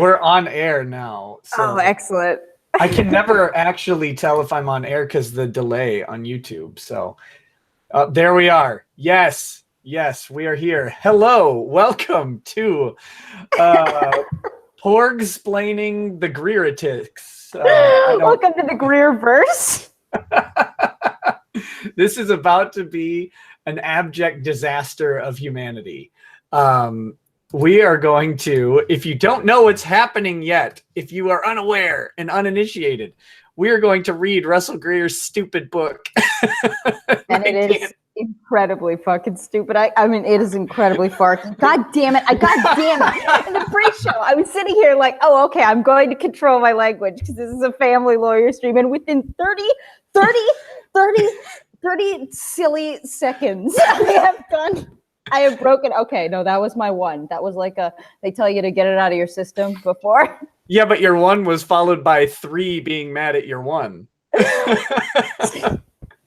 We're on air now. So Oh, excellent. I can never actually tell if I'm on air because the delay on YouTube. So there we are. Yes, we are here. Hello, welcome to Porgsplaining the Greeretics. Welcome to the Greer verse. This is about to be an abject disaster of humanity. We are going to, if you don't know what's happening yet, if you are unaware and uninitiated, we are going to read Russell Greer's stupid book. And it is incredibly fucking stupid. I mean, it is incredibly fucking. God damn it. In the pre-show, I was sitting here like, oh, okay, I'm going to control my language because this is a family lawyer stream. And within 30 silly seconds, I have broken. Okay, no, that was my one. That was like they tell you to get it out of your system before. Yeah, but your one was followed by 3 being mad at your one.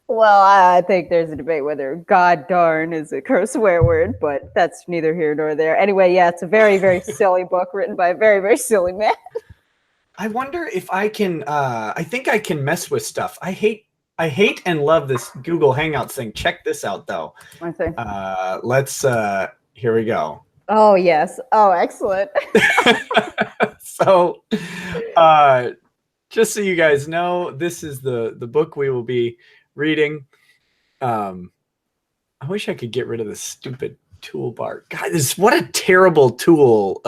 Well, I think there's a debate whether God darn is a curse swear word, but that's neither here nor there. Anyway, yeah, it's a very, very silly book written by a very, very silly man. I wonder if I can, I think I can mess with stuff. I hate and love this Google Hangouts thing. Check this out, though. Let's, here we go. Oh, yes. Oh, excellent. So, just so you guys know, this is the book we will be reading. I wish I could get rid of this stupid toolbar. God, what a terrible tool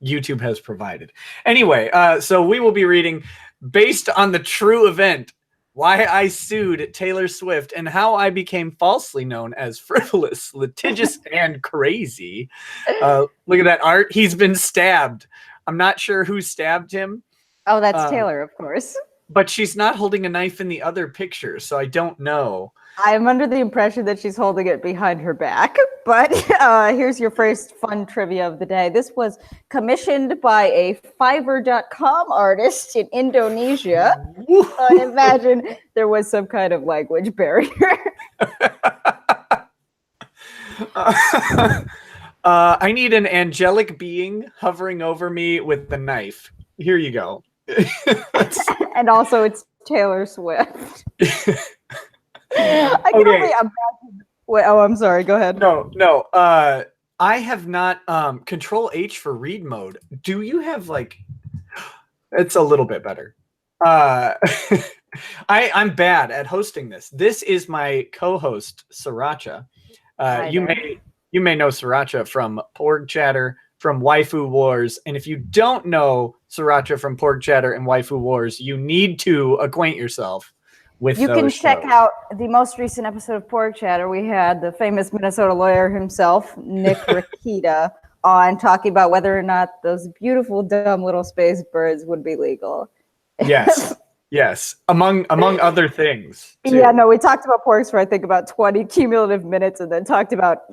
YouTube has provided. Anyway, so we will be reading based on the true event, Why I Sued Taylor Swift and How I Became Falsely Known as Frivolous, Litigious, and Crazy. Look at that art. He's been stabbed. I'm not sure who stabbed him. Oh, that's Taylor, of course. But she's not holding a knife in the other picture, so I don't know. I'm under the impression that she's holding it behind her back. But here's your first fun trivia of the day. This was commissioned by a Fiverr.com artist in Indonesia. I imagine there was some kind of language barrier. I need an angelic being hovering over me with the knife. Here you go. And also it's Taylor Swift. I can only imagine. Wait, oh, I'm sorry. Go ahead. No. I have not Control H for read mode. Do you have like? It's a little bit better. I'm bad at hosting this. This is my co-host Sriracha. You may know Sriracha from Porg Chatter, from Waifu Wars, and if you don't know Sriracha from Porg Chatter and Waifu Wars, you need to acquaint yourself with those. You can check out the most recent episode of Porg Chatter. We had the famous Minnesota lawyer himself, Nick Rekieta, on talking about whether or not those beautiful, dumb little space birds would be legal. Yes. Among other things, too. Yeah, no, we talked about porgs for, I think, about 20 cumulative minutes and then talked about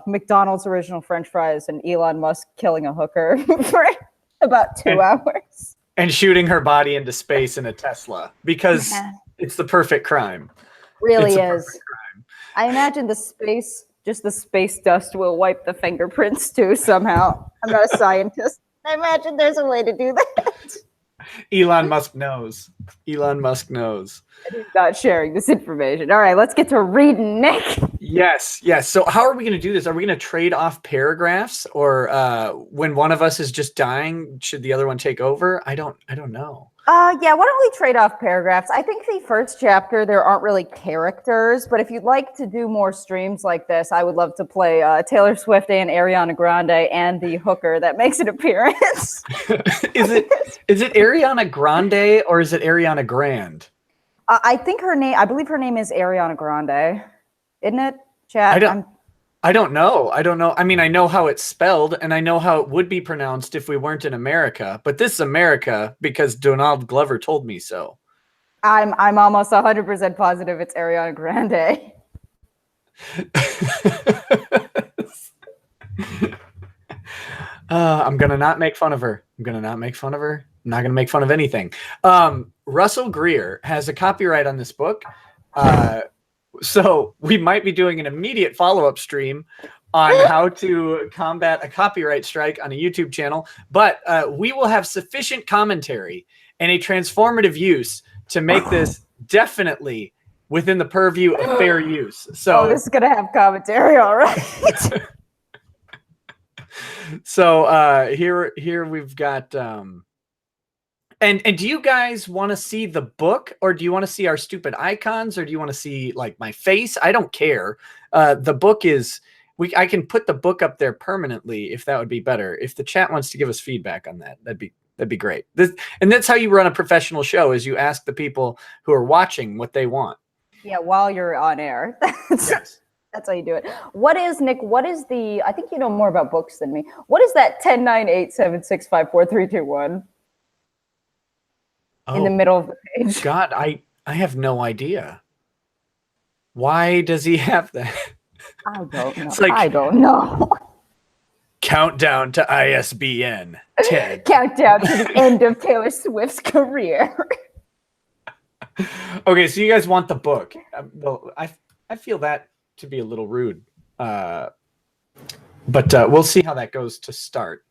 McDonald's original French fries and Elon Musk killing a hooker for about 2 hours. And shooting her body into space in a Tesla because it's the perfect crime. Really is. I imagine the space dust will wipe the fingerprints too somehow. I'm not a scientist. I imagine there's a way to do that. Elon Musk knows. He's not sharing this information. All right, let's get to reading, Nick. Yes. So how are we going to do this? Are we going to trade off paragraphs, or when one of us is just dying, should the other one take over? I don't know. Yeah, why don't we trade off paragraphs? I think the first chapter, there aren't really characters, but if you'd like to do more streams like this, I would love to play Taylor Swift and Ariana Grande and the hooker that makes an appearance. Is it Ariana Grande or is it Ariana Grande? I believe her name is Ariana Grande. Isn't it, chat? I don't know. I mean, I know how it's spelled, and I know how it would be pronounced if we weren't in America. But this is America because Donald Glover told me so. I'm almost 100% positive it's Ariana Grande. I'm gonna not make fun of her. I'm not gonna make fun of anything. Russell Greer has a copyright on this book. So we might be doing an immediate follow-up stream, on how to combat a copyright strike on a YouTube channel, but we will have sufficient commentary and a transformative use to make this definitely within the purview of fair use. So this is gonna have commentary, all right. So here we've got and do you guys want to see the book, or do you want to see our stupid icons, or do you want to see like my face? I don't care. The book is I can put the book up there permanently if that would be better. If the chat wants to give us feedback on that, that'd be great. And that's how you run a professional show, is you ask the people who are watching what they want. Yeah, while you're on air. Yes. That's how you do it. What is, Nick, what is the, I think you know more about books than me. What is that 109876543221 in the middle of the page? God, I have no idea. Why does he have that? I don't know. It's like, I don't know. Countdown to ISBN. Ted. Countdown to the end of Taylor Swift's career. Okay, so you guys want the book. I feel that to be a little rude. But we'll see how that goes to start.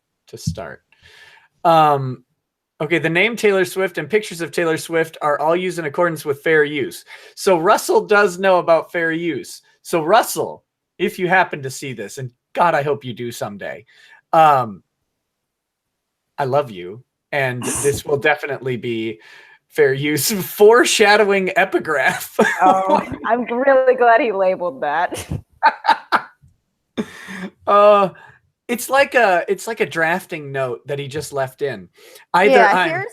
Okay, the name Taylor Swift and pictures of Taylor Swift are all used in accordance with fair use. So Russell does know about fair use. So Russell, if you happen to see this, and God, I hope you do someday, I love you. And this will definitely be fair use. Foreshadowing epigraph. Oh, I'm really glad he labeled that. It's like a drafting note that he just left in. Go ahead.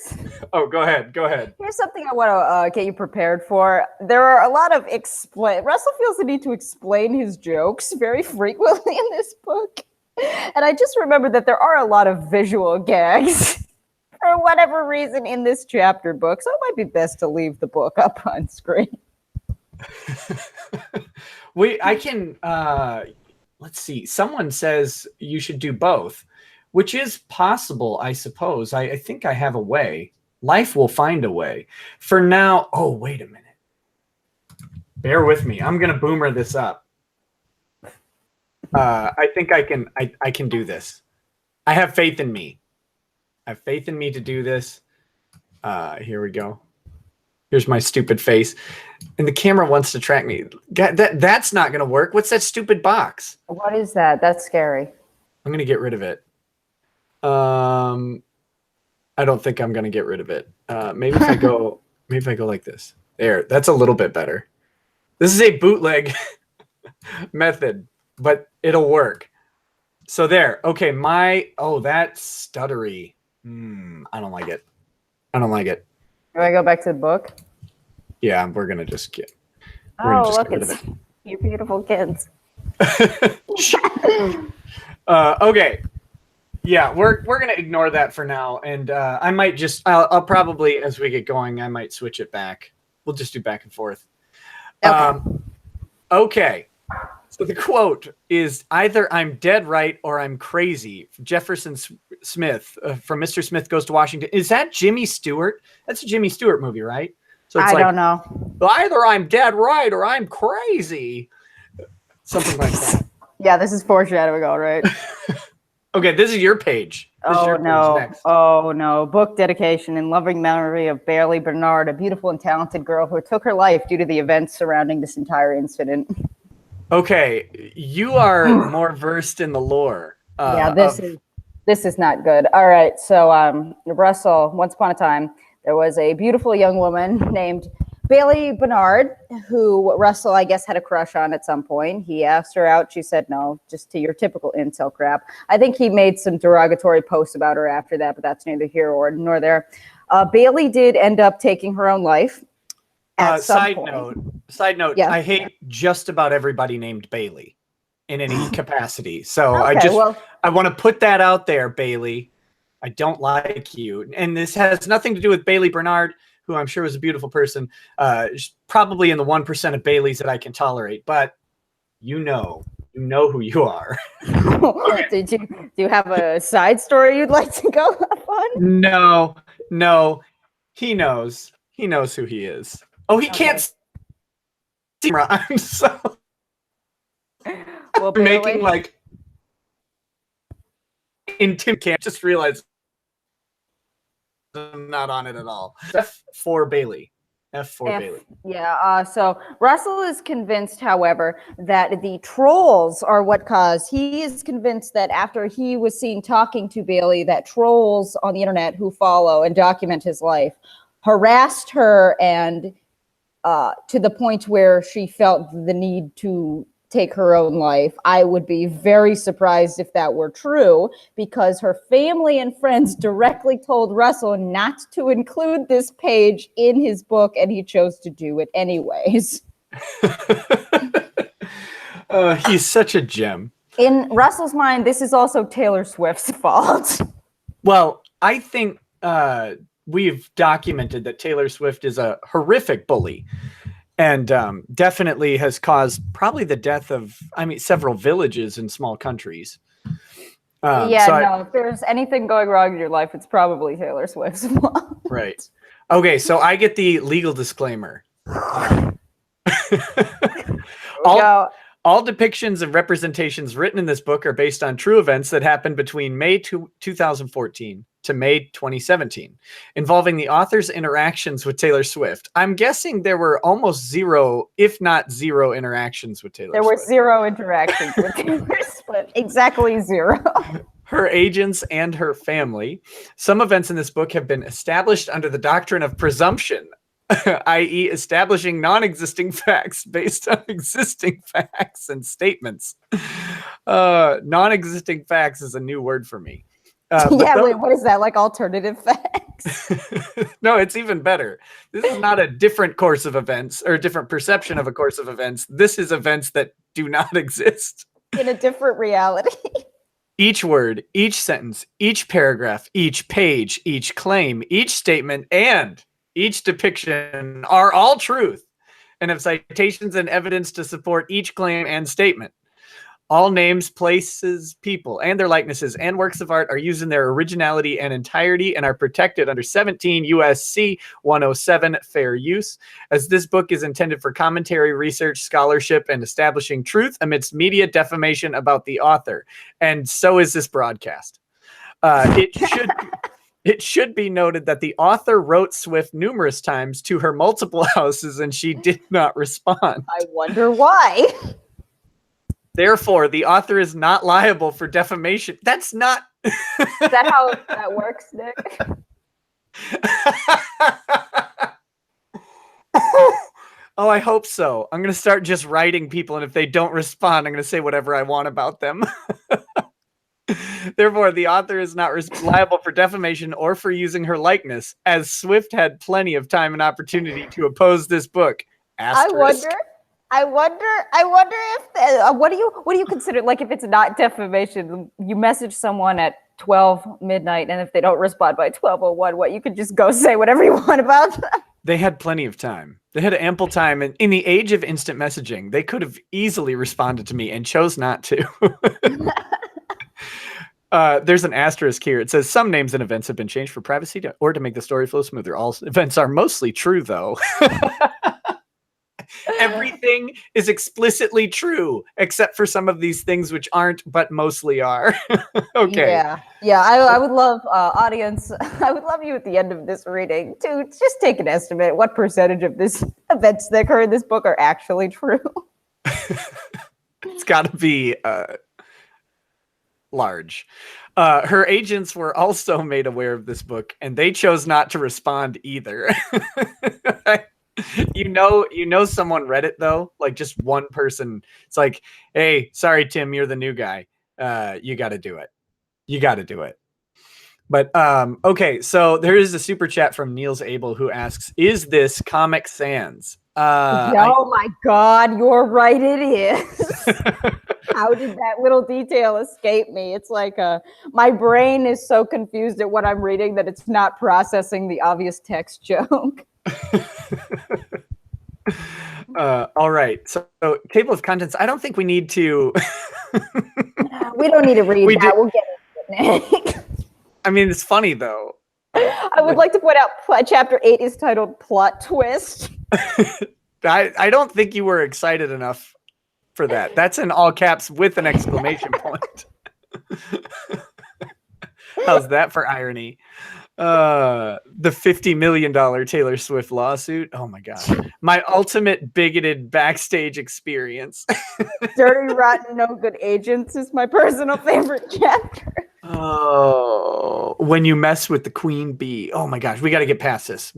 Here's something I want to get you prepared for. There are a lot of Russell feels the need to explain his jokes very frequently in this book. And I just remembered that there are a lot of visual gags for whatever reason in this chapter book. So it might be best to leave the book up on screen. Let's see. Someone says you should do both, which is possible, I suppose. I think I have a way. Life will find a way. For now, oh, wait a minute. Bear with me. I'm going to boomer this up. I think I can do this. I have faith in me. I have faith in me to do this. Here we go. Here's my stupid face. And the camera wants to track me. That's not going to work. What's that stupid box? What is that? That's scary. I'm going to get rid of it. I don't think I'm going to get rid of it. Maybe if I go like this. There, that's a little bit better. This is a bootleg method, but it'll work. So there. Okay, that's stuttery. I don't like it. Do I go back to the book? Yeah, we're gonna just get. Look, it's you beautiful kids. Okay. Yeah, we're gonna ignore that for now, and I might I'll probably, as we get going, I might switch it back. We'll just do back and forth. Okay. So the quote is either I'm dead right or I'm crazy. Jefferson Smith from Mr. Smith Goes to Washington. Is that Jimmy Stewart? That's a Jimmy Stewart movie, right? So it's I don't know. Either I'm dead right or I'm crazy. Something like that. Yeah, this is foreshadowing, all right. Okay, this is your page. Oh no. Book dedication in loving memory of Bailey Bernard, a beautiful and talented girl who took her life due to the events surrounding this entire incident. Okay, you are more versed in the lore. Yeah, this is not good. All right, so Russell, once upon a time, there was a beautiful young woman named Bailey Bernard, who Russell, I guess, had a crush on at some point. He asked her out. She said no, just to your typical incel crap. I think he made some derogatory posts about her after that, but that's neither here nor there. Bailey did end up taking her own life. Side note, yeah. I hate just about everybody named Bailey in any capacity. So Okay, I want to put that out there, Bailey. I don't like you. And this has nothing to do with Bailey Bernard, who I'm sure was a beautiful person. Probably in the 1% of Baileys that I can tolerate, but you know who you are. Do you have a side story you'd like to go on? No. He knows who he is. Oh, he can't see. I'm so well, making like Can't just realize I'm not on it at all. F for Bailey. Bailey. Yeah. So Russell is convinced, however, that the trolls are what caused. He is convinced that after he was seen talking to Bailey, that trolls on the internet who follow and document his life harassed her and to the point where she felt the need to take her own life. I would be very surprised if that were true, because her family and friends directly told Russell not to include this page in his book, and he chose to do it anyways. He's such a gem. In Russell's mind, this is also Taylor Swift's fault. Well, I think we've documented that Taylor Swift is a horrific bully. And definitely has caused probably the death of, several villages in small countries. If there's anything going wrong in your life, it's probably Taylor Swift's fault. Right. Okay, so I get the legal disclaimer. All depictions and representations written in this book are based on true events that happened between May 2014 to May 2017, involving the author's interactions with Taylor Swift. I'm guessing there were almost zero, if not zero, interactions with Taylor Swift. There were zero interactions with Taylor Swift. Exactly zero. Her agents and her family. Some events in this book have been established under the doctrine of presumption, i.e. establishing non-existing facts based on existing facts and statements. Non-existing facts is a new word for me. Wait, what is that? Like alternative facts? No, it's even better. This is not a different course of events or a different perception of a course of events. This is events that do not exist. In a different reality. Each word, each sentence, each paragraph, each page, each claim, each statement, and each depiction are all truth and have citations and evidence to support each claim and statement. All names, places, people, and their likenesses and works of art are used in their originality and entirety and are protected under 17 U.S.C. 107 fair use, as this book is intended for commentary, research, scholarship, and establishing truth amidst media defamation about the author. And so is this broadcast. It should be noted that the author wrote Swift numerous times to her multiple houses, and she did not respond. I wonder why. Therefore, the author is not liable for defamation. That's not... Is that how that works, Nick? Oh, I hope so. I'm going to start just writing people, and if they don't respond, I'm going to say whatever I want about them. Therefore, the author is not liable for defamation or for using her likeness, as Swift had plenty of time and opportunity to oppose this book. Asterisk. I wonder if what do you consider, like, if it's not defamation, you message someone at 12 midnight, and if they don't respond by 12:01, what, you could just go say whatever you want about them? They had plenty of time. They had ample time, and in the age of instant messaging, they could have easily responded to me and chose not to. There's an asterisk here. It says some names and events have been changed for privacy or to make the story flow smoother. All events are mostly true, though. Everything is explicitly true, except for some of these things which aren't, but mostly are. Okay. Yeah. I would love, audience, I would love you at the end of this reading to just take an estimate. What percentage of this events that occur in this book are actually true? It's got to be large. Her agents were also made aware of this book, and they chose not to respond either. You know someone read it, though, like just one person. It's like, hey, sorry, Tim, you're the new guy. You got to do it. But okay, so there is a super chat from Niels Abel who asks, is this Comic Sans? Oh my God, you're right, it is. How did that little detail escape me? It's like my brain is so confused at what I'm reading that it's not processing the obvious text joke. All right. So table of contents. I don't think we need to. We don't need to read that. We'll get it. I mean, it's funny though. I would like to point out chapter 8 is titled Plot Twist. I don't think you were excited enough for that. That's in all caps with an exclamation point. How's that for irony? The $50 million Taylor Swift lawsuit. Oh my gosh. My ultimate bigoted backstage experience. Dirty, Rotten, No Good Agents is my personal favorite chapter. Oh, when you mess with the queen bee. Oh my gosh, we got to get past this.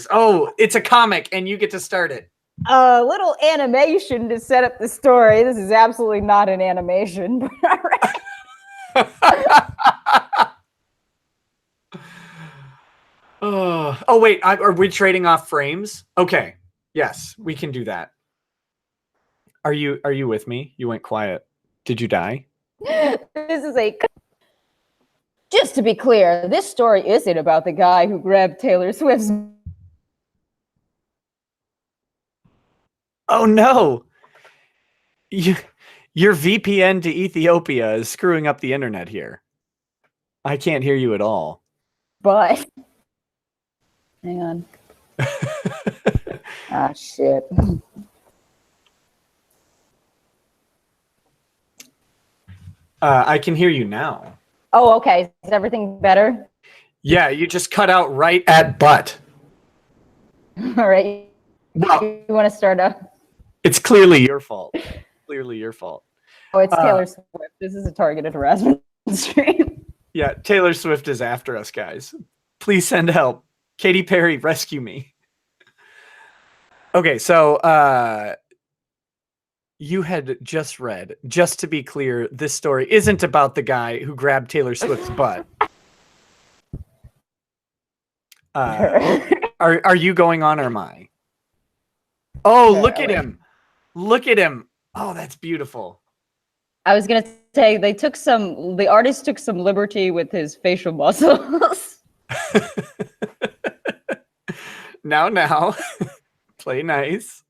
Oh, it's a comic and you get to start it. A little animation to set up the story. This is absolutely not an animation, but all right. Oh wait, are we trading off frames? Okay. Yes, we can do that. Are you with me? You went quiet. Did you die? This is just to be clear, this story isn't about the guy who grabbed Taylor Swift's. Oh no. Your VPN to Ethiopia is screwing up the internet here. I can't hear you at all. But hang on. Ah, shit. I can hear you now. Oh, okay. Is everything better? Yeah, you just cut out right at butt. All right. Well, you want to start up? It's clearly your fault. Clearly your fault. Oh, it's Taylor Swift. This is a targeted harassment stream. Yeah, Taylor Swift is after us, guys. Please send help. Katy Perry, rescue me. Okay, so you had just read, just to be clear, this story isn't about the guy who grabbed Taylor Swift's butt. Are you going on or am I? Oh, okay, look at him. Look at him. Oh, that's beautiful. I was going to say the artist took some liberty with his facial muscles. Now. Play nice.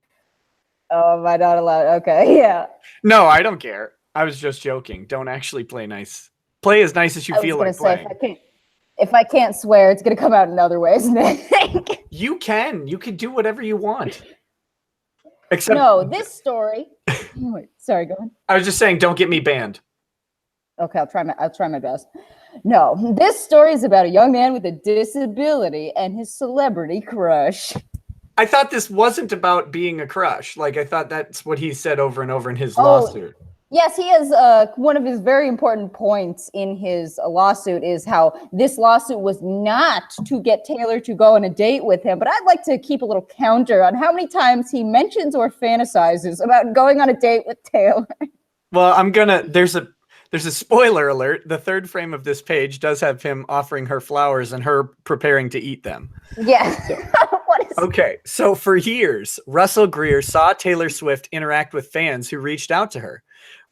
Oh, am I not allowed? Okay, yeah. No, I don't care. I was just joking. Don't actually play nice. Play as nice as you feel like playing. If I can't swear, it's going to come out in other ways. You can. You can do whatever you want. Except no, this story. Wait, sorry, go ahead. I was just saying, don't get me banned. Okay, I'll try my best. No, this story is about a young man with a disability and his celebrity crush. I thought this wasn't about being a crush. Like, I thought that's what he said over and over in his lawsuit. Yes, he has one of his very important points in his lawsuit is how this lawsuit was not to get Taylor to go on a date with him. But I'd like to keep a little counter on how many times he mentions or fantasizes about going on a date with Taylor. Well, there's a spoiler alert. The third frame of this page does have him offering her flowers and her preparing to eat them. Yeah. So, okay, so for years, Russel Greer saw Taylor Swift interact with fans who reached out to her.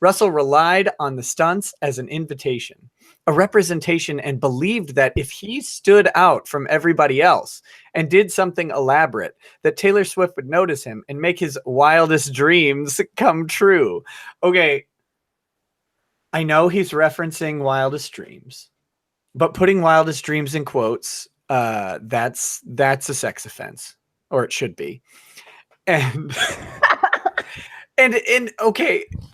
Russel relied on the stunts as an invitation, a representation, and believed that if he stood out from everybody else and did something elaborate, that Taylor Swift would notice him and make his wildest dreams come true. Okay, I know he's referencing wildest dreams, but putting wildest dreams in quotes, that's a sex offense, or it should be. And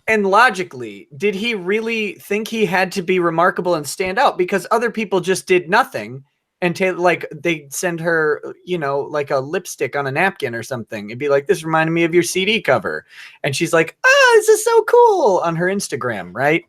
and logically, did he really think he had to be remarkable and stand out? Because other people just did nothing, and they'd send her, like a lipstick on a napkin or something, and be like, "This reminded me of your CD cover," and she's like, "Ah, this is so cool" on her Instagram, right?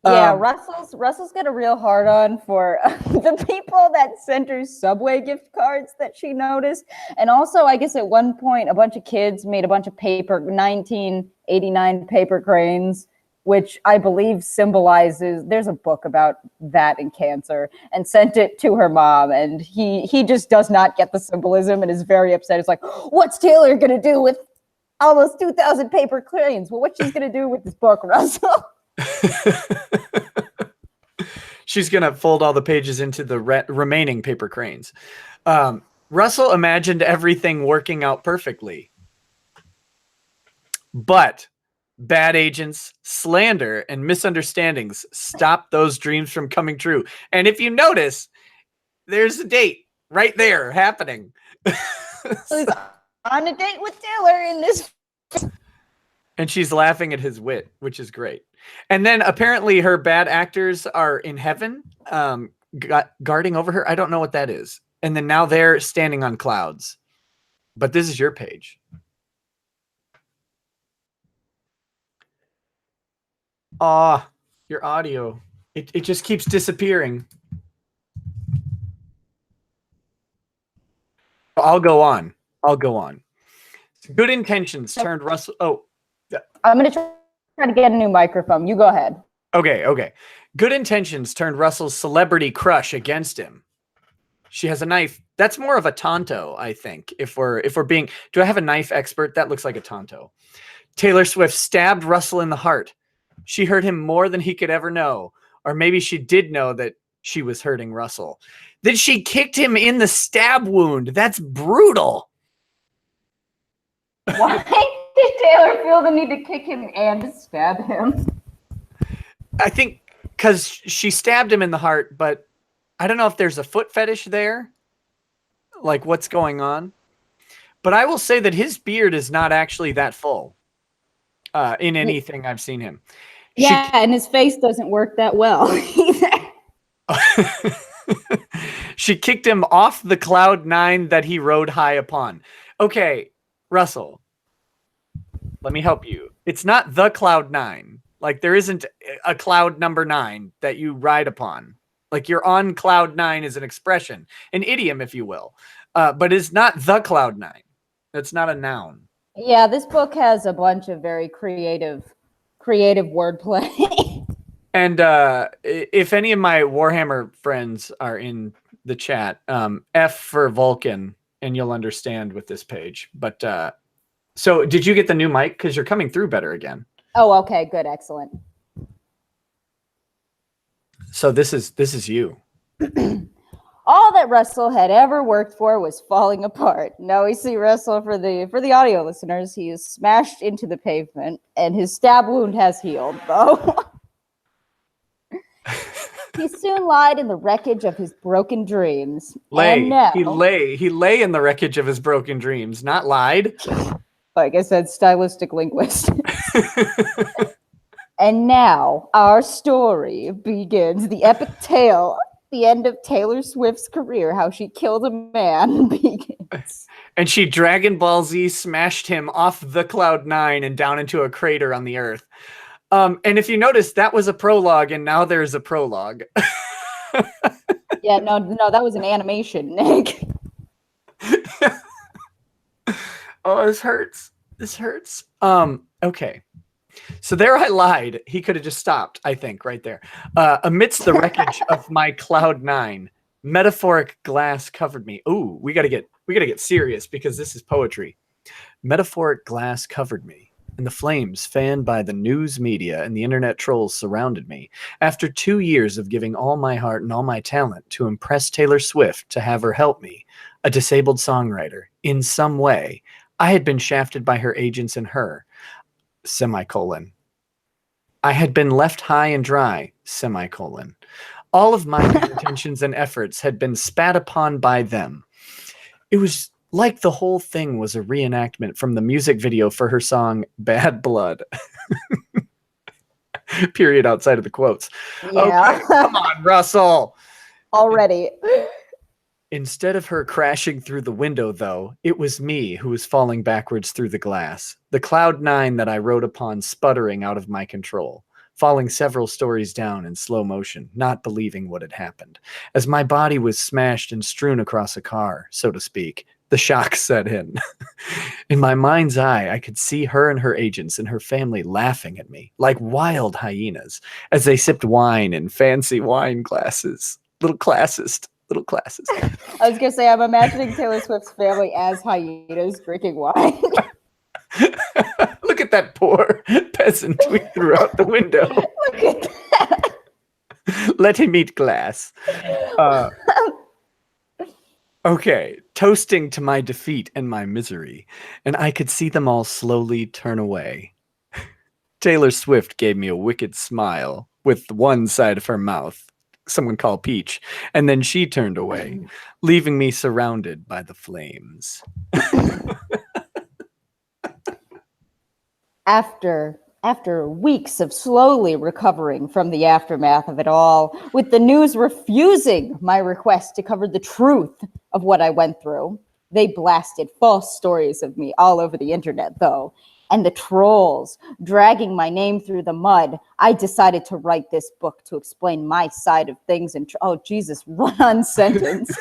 Yeah, Russell's got a real hard on for the people that sent her Subway gift cards that she noticed. And also, I guess at one point, a bunch of kids made a bunch of 1989 paper cranes, which I believe symbolizes, there's a book about that in cancer, and sent it to her mom. And he just does not get the symbolism and is very upset. It's like, what's Taylor going to do with almost 2,000 paper cranes? Well, what's she's going to do with this book, Russell? She's gonna fold all the pages into the remaining paper cranes. Russell imagined everything working out perfectly, but bad agents, slander, and misunderstandings stopped those dreams from coming true. And if you notice, there's a date right there happening. So he's on a date with Taylor in this. And she's laughing at his wit, which is great. And then apparently her bad actors are in heaven, guarding over her. I don't know what that is. And then now they're standing on clouds. But this is your page. Your audio. It just keeps disappearing. I'll go on. Good intentions turned Russell. Oh. I'm going to try to get a new microphone. You go ahead. Okay. Good intentions turned Russell's celebrity crush against him. She has a knife. That's more of a Tonto, I think. If we're being, do I have a knife expert? That looks like a Tonto. Taylor Swift stabbed Russell in the heart. She hurt him more than he could ever know. Or maybe she did know that she was hurting Russell. Then she kicked him in the stab wound. That's brutal. Why did Taylor feel the need to kick him and stab him? I think because she stabbed him in the heart, but I don't know if there's a foot fetish there. Like, what's going on? But I will say that his beard is not actually that full in anything I've seen him. And his face doesn't work that well either. She kicked him off the cloud 9 that he rode high upon. Okay, Russell, let me help you. It's not the cloud 9. Like, there isn't a cloud number 9 that you ride upon. Like, you're on cloud 9 is an expression, an idiom, if you will. But it's not the cloud 9. It's not a noun. Yeah, this book has a bunch of very creative wordplay. And if any of my Warhammer friends are in the chat, F for Vulcan, and you'll understand with this page. But so did you get the new mic? Because you're coming through better again. Oh, okay, good, excellent. So this is you. All that Russell had ever worked for was falling apart. Now we see Russell, for the audio listeners, he is smashed into the pavement, and his stab wound has healed, though. He soon lied in the wreckage of his broken dreams. He lay in the wreckage of his broken dreams, not lied. Like I said, stylistic linguist. And now our story begins. The epic tale, the end of Taylor Swift's career, how she killed a man, begins. And she Dragon Ball Z smashed him off the cloud 9 and down into a crater on the earth. And if you notice, that was a prologue, and now there's a prologue. Yeah, no, that was an animation, Nick. Oh, this hurts. Okay. So there I lied. He could have just stopped, I think, right there. Amidst the wreckage of my cloud 9, metaphoric glass covered me. Ooh, we gotta get serious because this is poetry. Metaphoric glass covered me, and the flames fanned by the news media and the internet trolls surrounded me. After 2 years of giving all my heart and all my talent to impress Taylor Swift to have her help me, a disabled songwriter, in some way, I had been shafted by her agents and her, semicolon. I had been left high and dry, semicolon. All of my good intentions and efforts had been spat upon by them. It was like the whole thing was a reenactment from the music video for her song Bad Blood. Period outside of the quotes. Yeah. Okay, come on, Russell. Already. Instead of her crashing through the window, though, it was me who was falling backwards through the glass. The cloud 9 that I rode upon sputtering out of my control, falling several stories down in slow motion, not believing what had happened. As my body was smashed and strewn across a car, so to speak, the shock set in. In my mind's eye, I could see her and her agents and her family laughing at me like wild hyenas as they sipped wine in fancy wine glasses. Little classist. I was gonna say, I'm imagining Taylor Swift's family as hyenas drinking wine. Look at that poor peasant we threw out the window. Look at that. Let him eat glass. Okay, toasting to my defeat and my misery, and I could see them all slowly turn away. Taylor Swift gave me a wicked smile with one side of her mouth, someone called Peach, and then she turned away, leaving me surrounded by the flames. After After weeks of slowly recovering from the aftermath of it all, with the news refusing my request to cover the truth of what I went through, they blasted false stories of me all over the internet, though. And the trolls dragging my name through the mud, I decided to write this book to explain my side of things. And oh, Jesus, run-on sentence.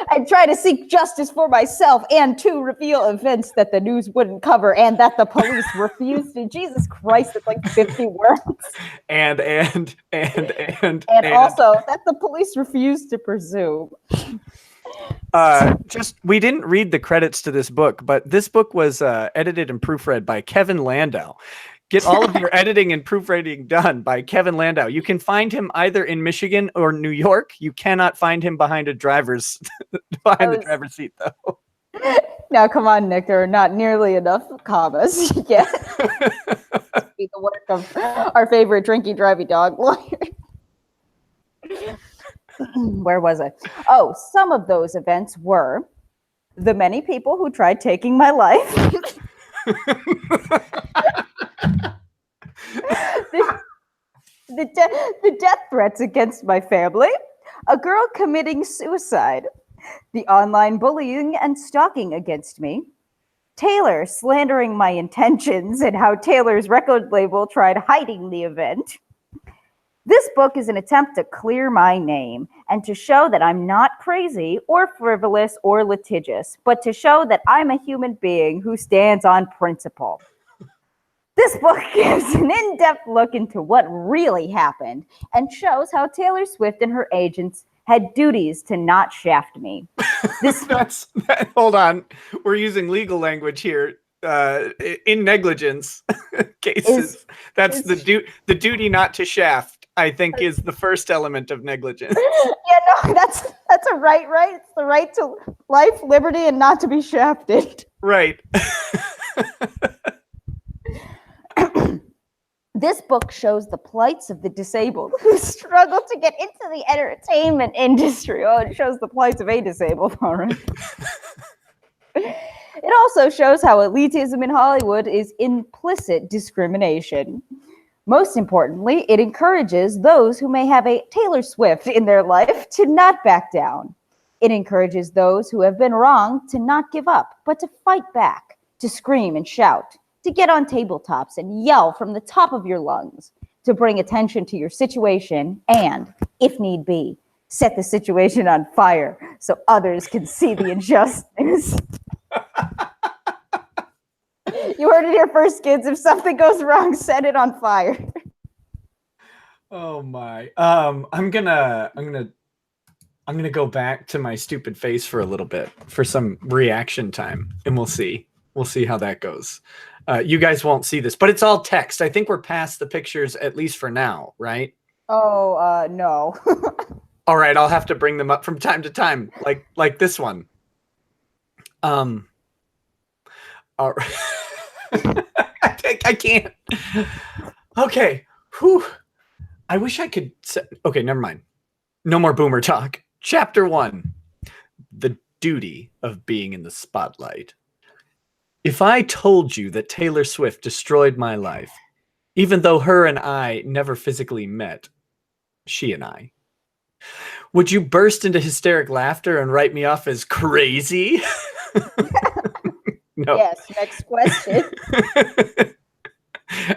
I try to seek justice for myself and to reveal events that the news wouldn't cover and that the police refused to. Jesus Christ, it's like 50 words. And also that the police refused to presume. We didn't read the credits to this book, but this book was edited and proofread by Kevin Landau. Get all of your editing and proofreading done by Kevin Landau. You can find him either in Michigan or New York. You cannot find him behind the driver's seat, though. Now, come on, Nick. There are not nearly enough commas yet. Be the work of our favorite drinky drivey dog lawyer. Where was I? Oh, some of those events were the many people who tried taking my life. The death threats against my family, a girl committing suicide, the online bullying and stalking against me, Taylor slandering my intentions and how Taylor's record label tried hiding the event. This book is an attempt to clear my name and to show that I'm not crazy or frivolous or litigious, but to show that I'm a human being who stands on principle. This book gives an in-depth look into what really happened and shows how Taylor Swift and her agents had duties to not shaft me. Hold on. We're using legal language here. In negligence cases, the duty not to shaft, I think, is the first element of negligence. Yeah, no, that's a right? It's the right to life, liberty, and not to be shafted. Right. This book shows the plights of the disabled who struggle to get into the entertainment industry. Oh, it shows the plights of a disabled, all right. It also shows how elitism in Hollywood is implicit discrimination. Most importantly, it encourages those who may have a Taylor Swift in their life to not back down. It encourages those who have been wrong to not give up, but to fight back, to scream and shout, to get on tabletops and yell from the top of your lungs, to bring attention to your situation and, if need be, set the situation on fire so others can see the injustice. You heard it here first, kids. If something goes wrong, set it on fire. Oh my. I'm gonna go back to my stupid face for a little bit for some reaction time, and we'll see how that goes. You guys won't see this, but it's all text. I think we're past the pictures, at least for now, right? Oh, no. All right, I'll have to bring them up from time to time, like this one. All right. I can't. Okay. Whew. I wish I could. Okay, never mind. No more boomer talk. Chapter 1. The duty of being in the spotlight. If I told you that Taylor Swift destroyed my life, even though her and I never physically met, she and I, would you burst into hysteric laughter and write me off as crazy? No. Yes, next question.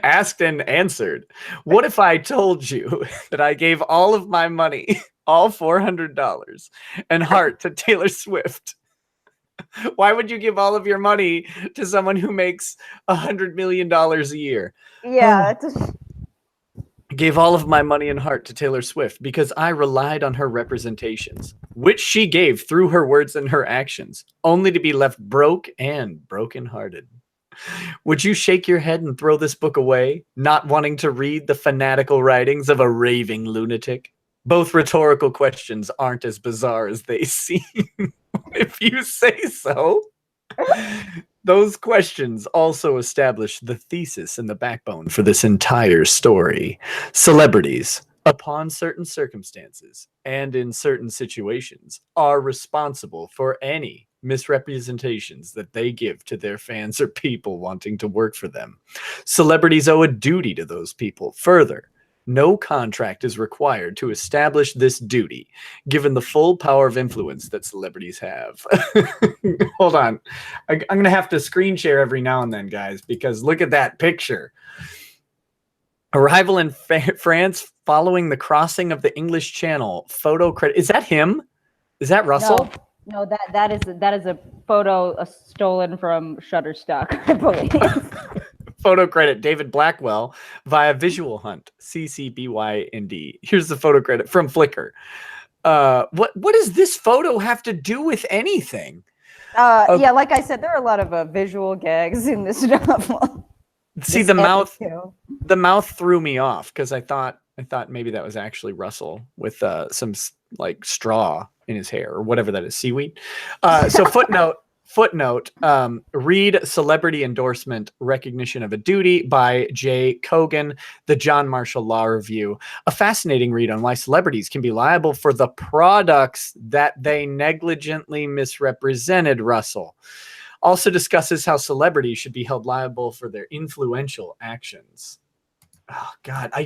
Asked and answered. What if I told you that I gave all of my money, all $400, and heart to Taylor Swift? Why would you give all of your money to someone who makes $100 million a year? Yeah. I gave all of my money and heart to Taylor Swift because I relied on her representations, which she gave through her words and her actions, only to be left broke and brokenhearted. Would you shake your head and throw this book away, not wanting to read the fanatical writings of a raving lunatic? Both rhetorical questions aren't as bizarre as they seem, if you say so. Those questions also establish the thesis and the backbone for this entire story. Celebrities, upon certain circumstances and in certain situations, are responsible for any misrepresentations that they give to their fans or people wanting to work for them. Celebrities owe a duty to those people. Further, no contract is required to establish this duty, given the full power of influence that celebrities have. Hold on. I'm going to have to screen share every now and then, guys, because look at that picture. Arrival in France following the crossing of the English Channel. Photo credit. Is that him? Is that Russell? No, that is a photo stolen from Shutterstock, I believe. Photo credit David Blackwell via Visual Hunt, CCBYND. Here's the photo credit from Flickr. What does this photo have to do with anything? Yeah, like I said, there are a lot of visual gags in this novel. See, the mouth threw me off because I thought maybe that was actually Russell with some like straw in his hair or whatever that is, seaweed. So footnote, read Celebrity Endorsement, Recognition of a Duty by J. Kogan, the John Marshall Law Review. A fascinating read on why celebrities can be liable for the products that they negligently misrepresented, Russell. Also discusses how celebrities should be held liable for their influential actions. Oh, God. I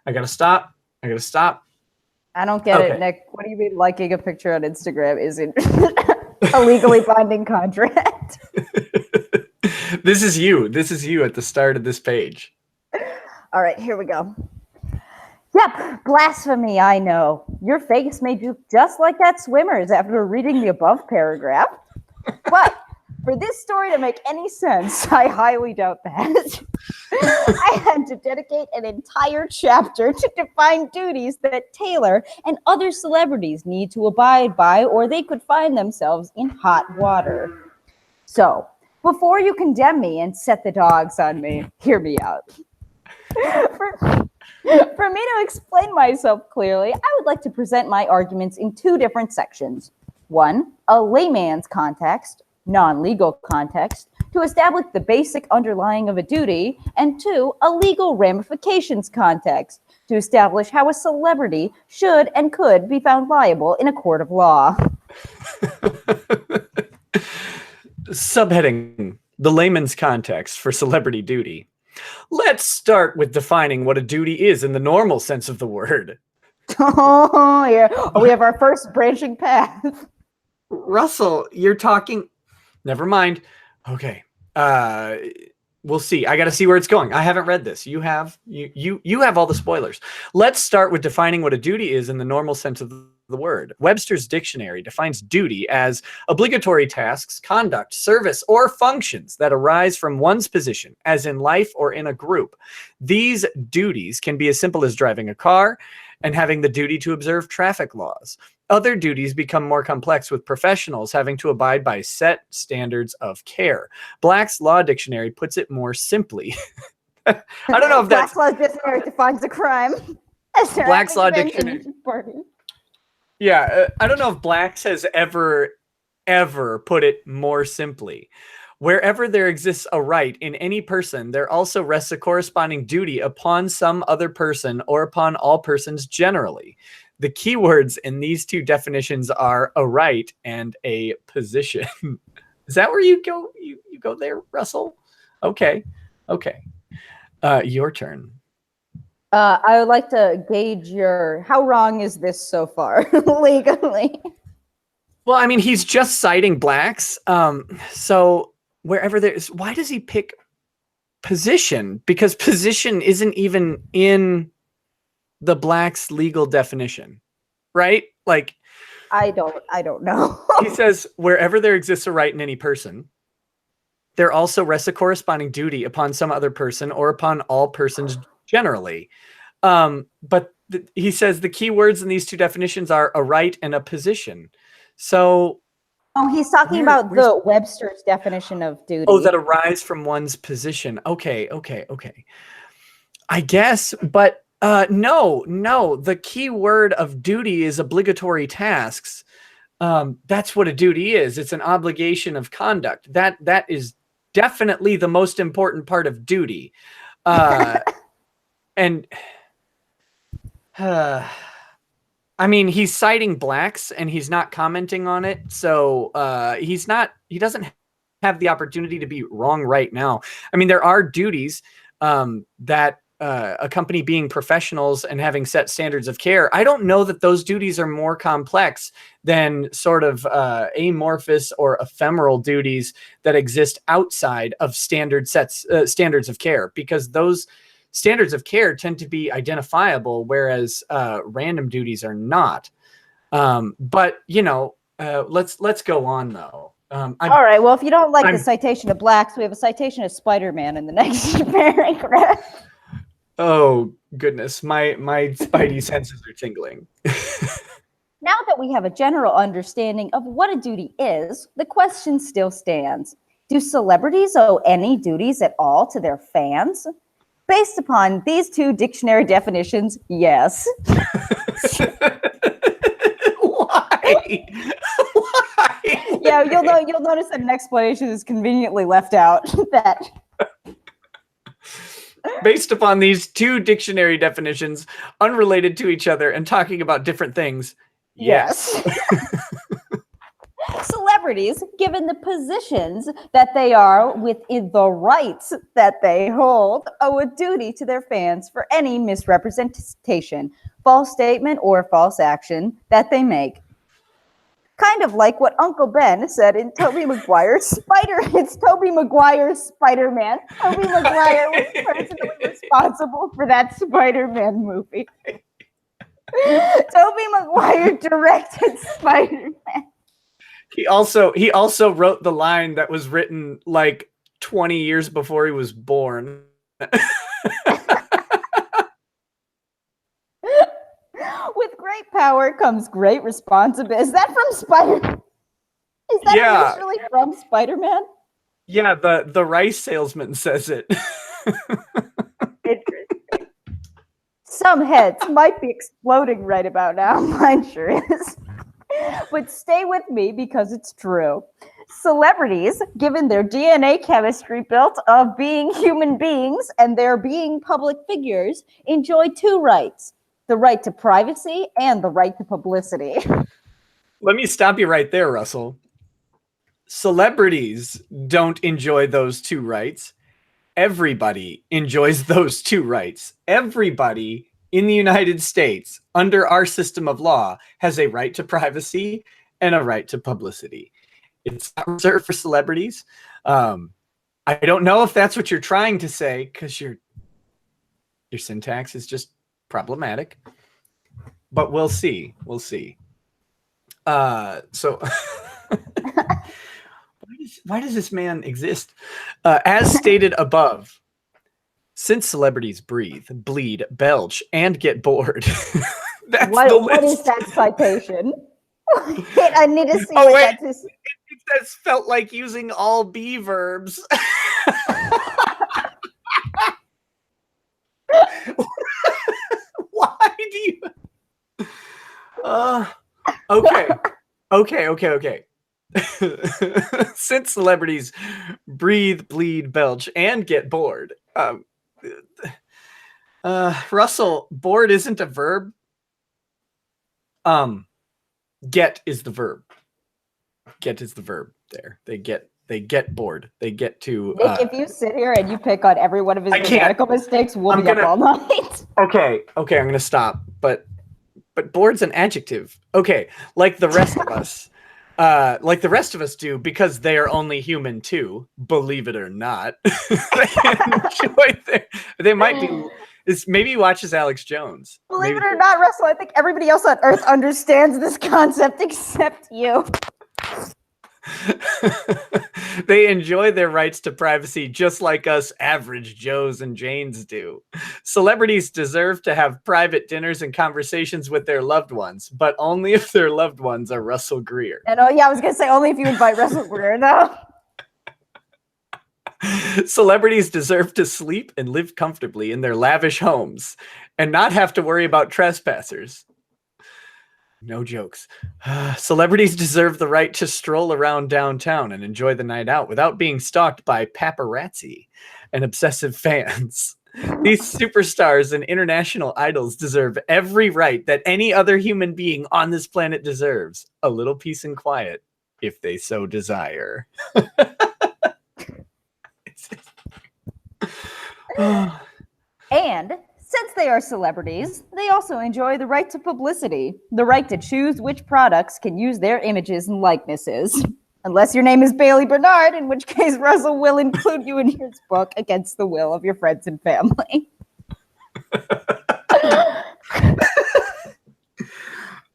gotta stop. I don't get it, Nick. What do you mean liking a picture on Instagram isn't a legally binding contract? This is you at the start of this page. All right, here we go. Yep, blasphemy, I know. Your face made you just like that swimmer's after reading the above paragraph. But for this story to make any sense, I highly doubt that. I had to dedicate an entire chapter to define duties that Taylor and other celebrities need to abide by, or they could find themselves in hot water. So, before you condemn me and set the dogs on me, hear me out. For me to explain myself clearly, I would like to present my arguments in two different sections. One, a layman's context, non-legal context, to establish the basic underlying of a duty, and two, a legal ramifications context, to establish how a celebrity should and could be found liable in a court of law. Subheading, the layman's context for celebrity duty. Let's start with defining what a duty is in the normal sense of the word. Oh, yeah. We have our first branching path. Russell, you're talking... Never mind. Okay. We'll see. I got to see where it's going. I haven't read this. You have all the spoilers. Let's start with defining what a duty is in the normal sense of the word. Webster's dictionary defines duty as obligatory tasks, conduct, service, or functions that arise from one's position, as in life or in a group. These duties can be as simple as driving a car and having the duty to observe traffic laws. Other duties become more complex, with professionals having to abide by set standards of care. Black's Law Dictionary puts it more simply. I don't know if that's... Black's Law Dictionary defines a crime. Black's Law Dictionary. Yeah, I don't know if Black's has ever put it more simply. Wherever there exists a right in any person, there also rests a corresponding duty upon some other person or upon all persons generally. The keywords in these two definitions are a right and a position. Is that where you go? You go there, Russell? Okay. Your turn. I would like to gauge how wrong is this so far legally? Well, I mean, he's just citing Black's. So wherever there's, why does he pick position? Because position isn't even in the Black's legal definition, right? Like, I don't know. He says, wherever there exists a right in any person, there also rests a corresponding duty upon some other person or upon all persons generally. But he says the key words in these two definitions are a right and a position. So... Oh, he's talking about the Webster's definition of duty. Oh, that arise from one's position. Okay. I guess, but no. The key word of duty is obligatory tasks. That's what a duty is. It's an obligation of conduct. That is definitely the most important part of duty. And I I mean, he's citing blacks and he's not commenting on it. So he doesn't have the opportunity to be wrong right now. I mean, there are duties that accompany being professionals and having set standards of care. I don't know that those duties are more complex than sort of amorphous or ephemeral duties that exist outside of standards of care, because those standards of care tend to be identifiable, whereas random duties are not. But let's go on though. All right. Well, if you don't like the citation of blacks, we have a citation of Spider-Man in the next paragraph. Oh goodness, my spidey senses are tingling. Now that we have a general understanding of what a duty is, the question still stands: do celebrities owe any duties at all to their fans? Based upon these two dictionary definitions, yes. Why? Why? Yeah, you'll notice that an explanation is conveniently left out. That based upon these two dictionary definitions, unrelated to each other and talking about different things, yes. Celebrities, given the positions that they are within the rights that they hold, owe a duty to their fans for any misrepresentation, false statement, or false action that they make. Kind of like what Uncle Ben said in Tobey Maguire's It's Tobey Maguire's Spider-Man. Tobey Maguire was personally responsible for that Spider-Man movie. Tobey Maguire directed Spider-Man. He also wrote the line that was written like 20 years before he was born. With great power comes great responsibility. Is that from Spider? Is that originally from Spider-Man? Yeah, the rice salesman says it. Interesting. Some heads might be exploding right about now. Mine sure is. But stay with me because it's true. Celebrities, given their DNA chemistry built of being human beings and their being public figures, enjoy two rights: the right to privacy and the right to publicity. Let me stop you right there, Russell. Celebrities don't enjoy those two rights. Everybody enjoys those two rights. Everybody in the United States, under our system of law, has a right to privacy and a right to publicity. It's not reserved for celebrities. I don't know if that's what you're trying to say, because your syntax is just problematic. But we'll see. We'll see. So why does this man exist? As stated above, since celebrities breathe, bleed, belch, and get bored. That's the list. What is that citation? I need to see what that is. It says felt like using all be verbs. Why do you... Okay. Since celebrities breathe, bleed, belch, and get bored. Russell, bored isn't a verb. Get is the verb. Get is the verb there. They get bored. They get to... Nick, if you sit here and you pick on every one of his grammatical mistakes, we'll be up all night. Okay, I'm going to stop. But bored's an adjective. Okay, like the rest of us. Like the rest of us do, because they are only human too, believe it or not. They might be... Maybe he watches Alex Jones. Believe it or not, Russell, I think everybody else on Earth understands this concept except you. They enjoy their rights to privacy just like us average Joes and Janes do. Celebrities deserve to have private dinners and conversations with their loved ones, but only if their loved ones are Russell Greer. And I was going to say only if you invite Russell Greer, no. Celebrities deserve to sleep and live comfortably in their lavish homes and not have to worry about trespassers. No jokes. Celebrities deserve the right to stroll around downtown and enjoy the night out without being stalked by paparazzi and obsessive fans. These superstars and international idols deserve every right that any other human being on this planet deserves. A little peace and quiet, if they so desire. And since they are celebrities, they also enjoy the right to publicity, the right to choose which products can use their images and likenesses. Unless your name is Bailey Bernard, in which case Russell will include you in his book against the will of your friends and family.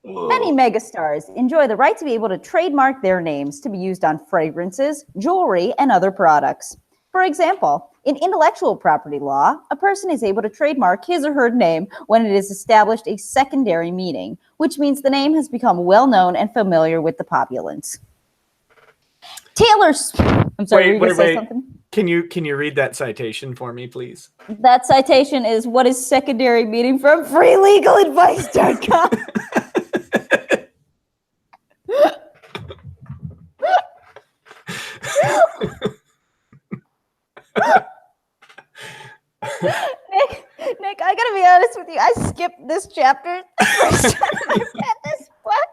Many megastars enjoy the right to be able to trademark their names to be used on fragrances, jewelry, and other products. For example, in intellectual property law, a person is able to trademark his or her name when it has established a secondary meaning, which means the name has become well known and familiar with the populace. Taylor's. I'm sorry, were you going to say something? Can you read that citation for me, please? That citation is what is secondary meaning from freelegaladvice.com. Nick, I gotta be honest with you. I skipped this chapter the first time I read this book.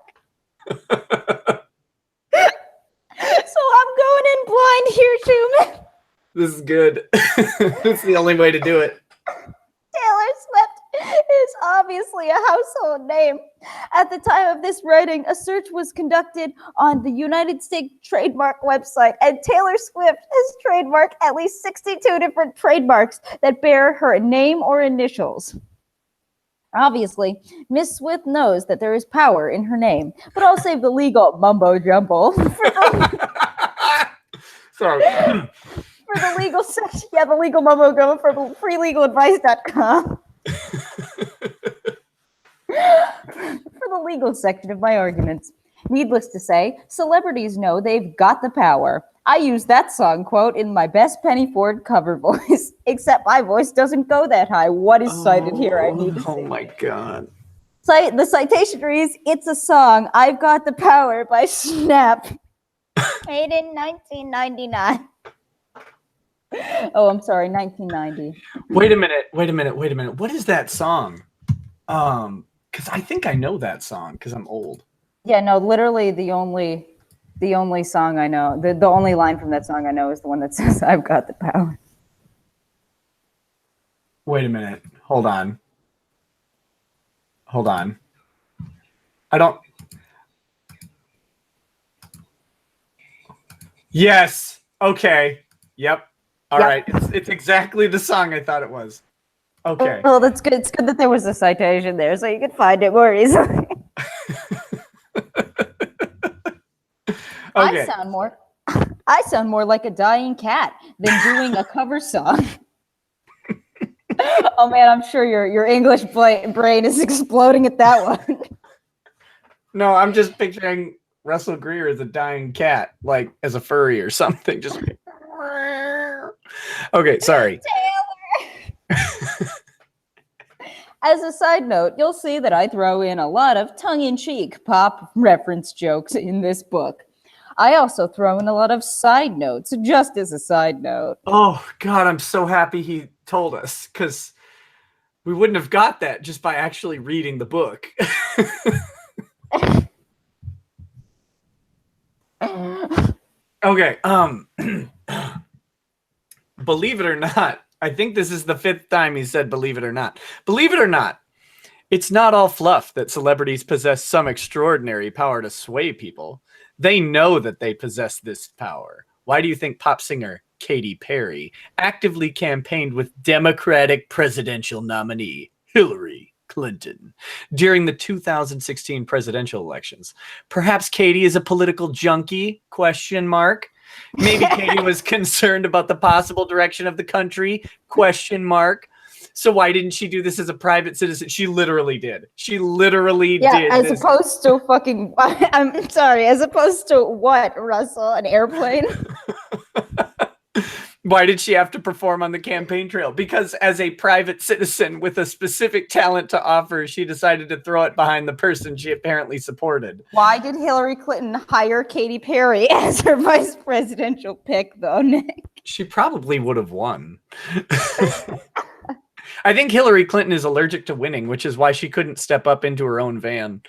So I'm going in blind here, too, man. This is good. It's the only way to do it. Taylor Swift is obviously a household name. At the time of this writing, a search was conducted on the United States trademark website, and Taylor Swift has trademarked at least 62 different trademarks that bear her name or initials. Obviously, Miss Swift knows that there is power in her name, but I'll save the legal mumbo jumbo for the legal section. Yeah, the legal mumbo jumbo for freelegaladvice.com. For the legal section of my arguments. Needless to say, celebrities know they've got the power. I use that song quote in my best Penny Ford cover voice, except my voice doesn't go that high. What is cited here? I need to see. Oh my God. The citation reads, "It's a song, I've Got the Power" by Snap. Made in 1999. Oh, I'm sorry, 1990. Wait a minute. What is that song? Because I think I know that song because I'm old. Yeah, no, literally the only song I know, the only line from that song I know is the one that says, "I've got the power." Wait a minute. Hold on. I don't. Yes. Okay. Yep. All right. It's exactly the song I thought it was. Okay. Well, that's good. It's good that there was a citation there so you could find it more easily. Okay. I sound more like a dying cat than doing a cover song. Oh man, I'm sure your English brain is exploding at that one. No, I'm just picturing Russell Greer as a dying cat, like as a furry or something. Just okay, sorry. Taylor. As a side note, you'll see that I throw in a lot of tongue-in-cheek pop reference jokes in this book. I also throw in a lot of side notes, just as a side note. Oh, God, I'm so happy he told us, because we wouldn't have got that just by actually reading the book. Okay, believe it or not, I think this is the 5th time he said believe it or not. Believe it or not, it's not all fluff that celebrities possess some extraordinary power to sway people. They know that they possess this power. Why do you think pop singer Katy Perry actively campaigned with Democratic presidential nominee Hillary Clinton during the 2016 presidential elections? Perhaps Katy is a political junkie? ? Maybe Katy was concerned about the possible direction of the country? ? So why didn't she do this as a private citizen? She literally did. She literally did. Yeah, as opposed to fucking. I'm sorry. As opposed to what, Russell? An airplane? Why did she have to perform on the campaign trail? Because as a private citizen with a specific talent to offer, she decided to throw it behind the person she apparently supported. Why did Hillary Clinton hire Katy Perry as her vice presidential pick, though, Nick? She probably would have won. I think Hillary Clinton is allergic to winning, which is why she couldn't step up into her own van.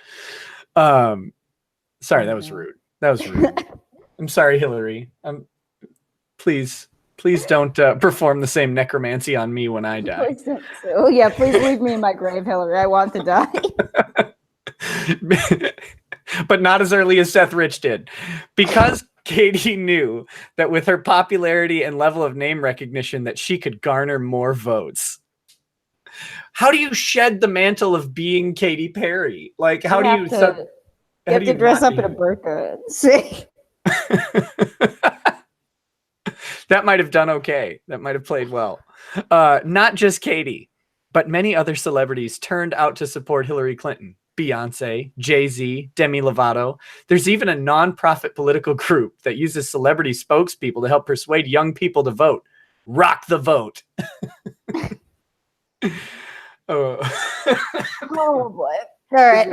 Sorry, that was rude. That was rude. I'm sorry, Hillary. Please don't perform the same necromancy on me when I die. Please don't. Oh yeah, please leave me in my grave, Hillary. I want to die. But not as early as Seth Rich did. Because Katie knew that with her popularity and level of name recognition that she could garner more votes. How do you shed the mantle of being Katy Perry? Like, how do you... You have to dress up in a burqa. That might have done okay. That might have played well. Not just Katie, but many other celebrities turned out to support Hillary Clinton. Beyonce, Jay-Z, Demi Lovato. There's even a non-profit political group that uses celebrity spokespeople to help persuade young people to vote. Rock the vote. Oh boy. All right.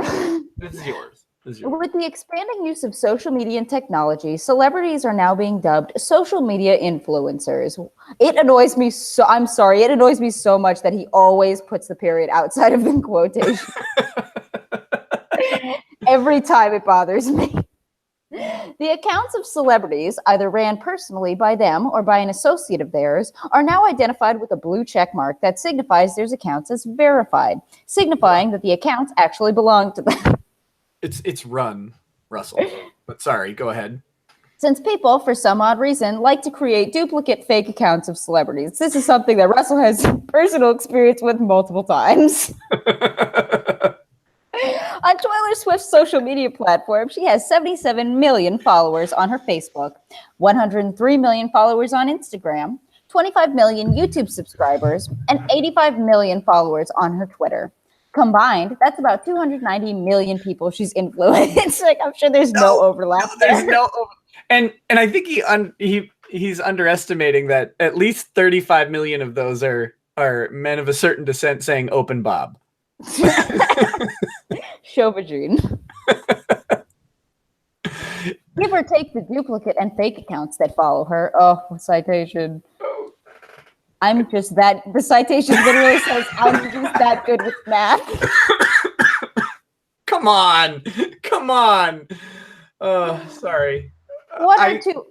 This is yours. With the expanding use of social media and technology, celebrities are now being dubbed social media influencers. It annoys me so, I'm sorry, it annoys me so much that he always puts the period outside of the quotation. Every time it bothers me. The accounts of celebrities, either ran personally by them or by an associate of theirs, are now identified with a blue check mark that signifies their accounts as verified, signifying that the accounts actually belong to them. It's run, Russell. But sorry, go ahead. Since people, for some odd reason, like to create duplicate fake accounts of celebrities. This is something that Russell has personal experience with multiple times. On Taylor Swift's social media platform, she has 77 million followers on her Facebook, 103 million followers on Instagram, 25 million YouTube subscribers, and 85 million followers on her Twitter. Combined, that's about 290 million people she's influenced. Like, I'm sure there's no overlap there. And I think he's underestimating that at least 35 million of those are men of a certain descent saying "Open Bob." Chauvagine. Give or take the duplicate and fake accounts that follow her. Oh, citation. I'm just that. The citation literally says, I'm just that good with math. Come on. Sorry. One or two.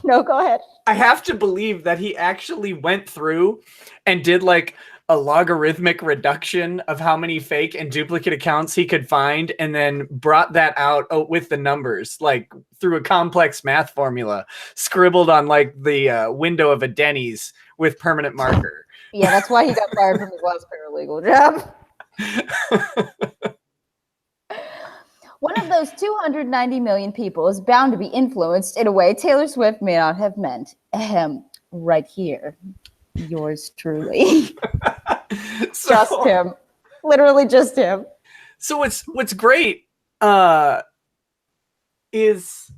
No, go ahead. I have to believe that he actually went through and did like a logarithmic reduction of how many fake and duplicate accounts he could find, and then brought that out with the numbers, like through a complex math formula, scribbled on like the window of a Denny's with permanent marker. Yeah, that's why he got fired from his last paralegal job. One of those 290 million people is bound to be influenced in a way Taylor Swift may not have meant. Right here. Yours truly. Just him. Literally just him. So what's great is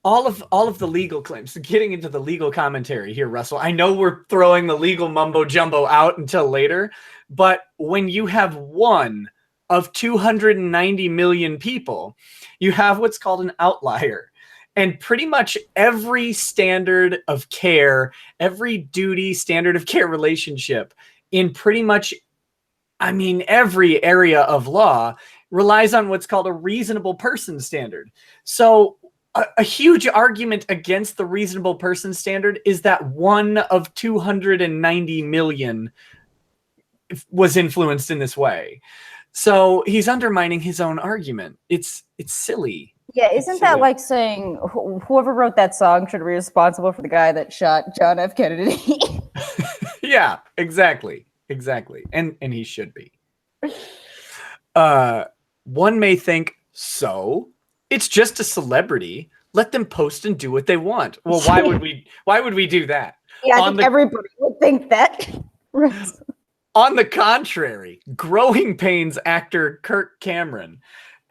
all of the legal claims. So getting into the legal commentary here, Russell. I know we're throwing the legal mumbo jumbo out until later, but when you have one of 290 million people, you have what's called an outlier. And pretty much every standard of care, every duty, standard of care relationship in pretty much, every area of law relies on what's called a reasonable person standard. So a huge argument against the reasonable person standard is that one of 290 million was influenced in this way. So he's undermining his own argument. It's silly. Yeah, isn't that like saying whoever wrote that song should be responsible for the guy that shot John F. Kennedy? Yeah, exactly. And he should be. One may think, so it's just a celebrity. Let them post and do what they want. Well, why would we do that? Yeah, I think everybody would think that. On the contrary, Growing Pains actor Kirk Cameron.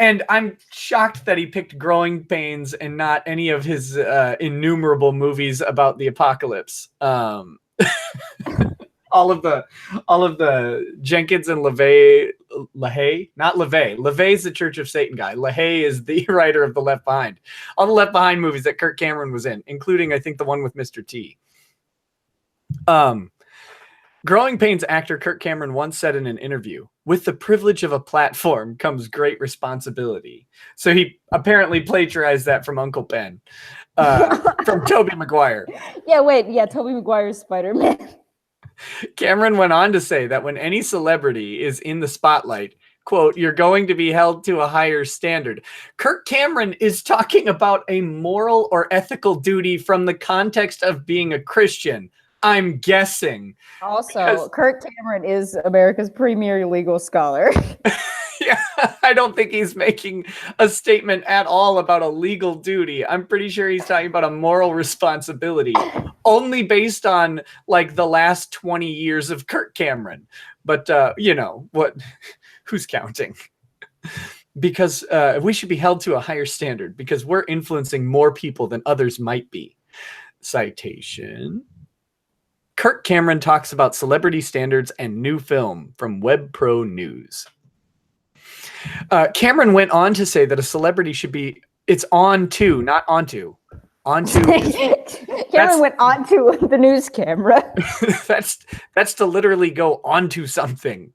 And I'm shocked that he picked Growing Pains and not any of his innumerable movies about the apocalypse. All of the Jenkins and LaHaye, not LaVey. LaVey's the Church of Satan guy. LaHaye is the writer of the Left Behind. All the Left Behind movies that Kirk Cameron was in, including I think the one with Mr. T. Growing Pains actor Kirk Cameron once said in an interview, "With the privilege of a platform comes great responsibility." So he apparently plagiarized that from Uncle Ben, from Tobey Maguire. Yeah, wait. Yeah, Tobey Maguire's Spider-Man. Cameron went on to say that when any celebrity is in the spotlight, quote, "you're going to be held to a higher standard." Kirk Cameron is talking about a moral or ethical duty from the context of being a Christian, I'm guessing. Also, Kirk Cameron is America's premier legal scholar. Yeah, I don't think he's making a statement at all about a legal duty. I'm pretty sure he's talking about a moral responsibility, only based on like the last 20 years of Kirk Cameron. But you know what? Who's counting? Because we should be held to a higher standard because we're influencing more people than others might be. Citation. Kirk Cameron talks about celebrity standards and new film from WebPro News. Cameron went on to say that a celebrity should be, it's on to, not onto. Onto. Cameron went onto the news camera. That's to literally go onto something.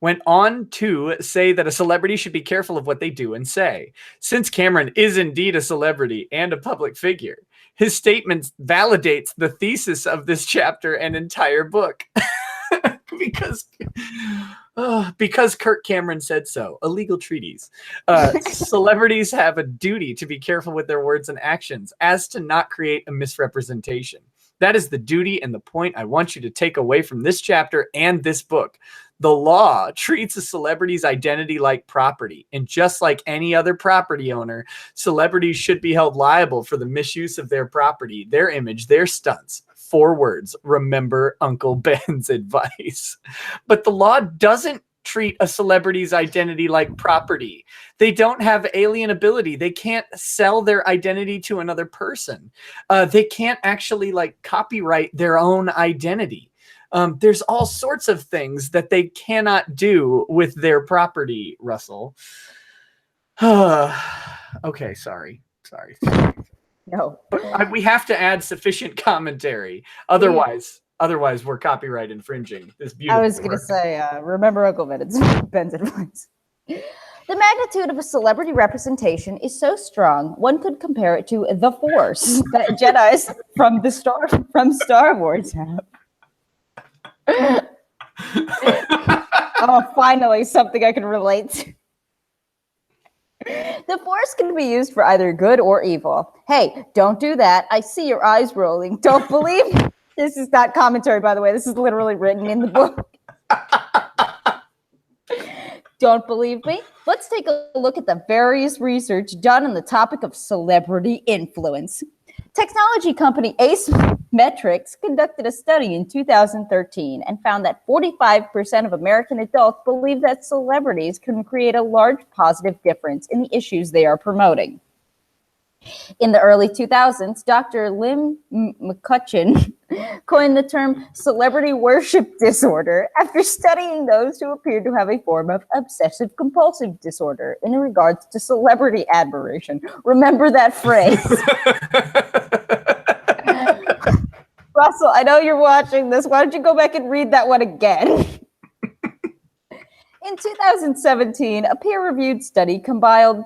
Went on to say that a celebrity should be careful of what they do and say. Since Cameron is indeed a celebrity and a public figure, his statement validates the thesis of this chapter and entire book. Because Kirk Cameron said so, a legal treatise. Celebrities have a duty to be careful with their words and actions as to not create a misrepresentation. That is the duty and the point I want you to take away from this chapter and this book. The law treats a celebrity's identity like property, and just like any other property owner, celebrities should be held liable for the misuse of their property, their image, their stunts. 4 words, remember Uncle Ben's advice. But the law doesn't treat a celebrity's identity like property. They don't have alienability. They can't sell their identity to another person. They can't actually like copyright their own identity. There's all sorts of things that they cannot do with their property, Russell. Okay, sorry. No. But we have to add sufficient commentary. Otherwise we're copyright infringing this beautiful I was going to say, remember Uncle Ben's advice. The magnitude of a celebrity representation is so strong, one could compare it to the Force that Jedis from Star Wars have. Oh, finally, something I can relate to. The Force can be used for either good or evil. Hey, don't do that. I see your eyes rolling. Don't believe me. This is not commentary, by the way. This is literally written in the book. Don't believe me? Let's take a look at the various research done on the topic of celebrity influence. Technology company Ace Metrics conducted a study in 2013 and found that 45% of American adults believe that celebrities can create a large positive difference in the issues they are promoting. In the early 2000s, Dr. Lim McCutcheon coined the term celebrity worship disorder after studying those who appeared to have a form of obsessive-compulsive disorder in regards to celebrity admiration. Remember that phrase. Russell, I know you're watching this. Why don't you go back and read that one again? In 2017, a peer-reviewed study compiled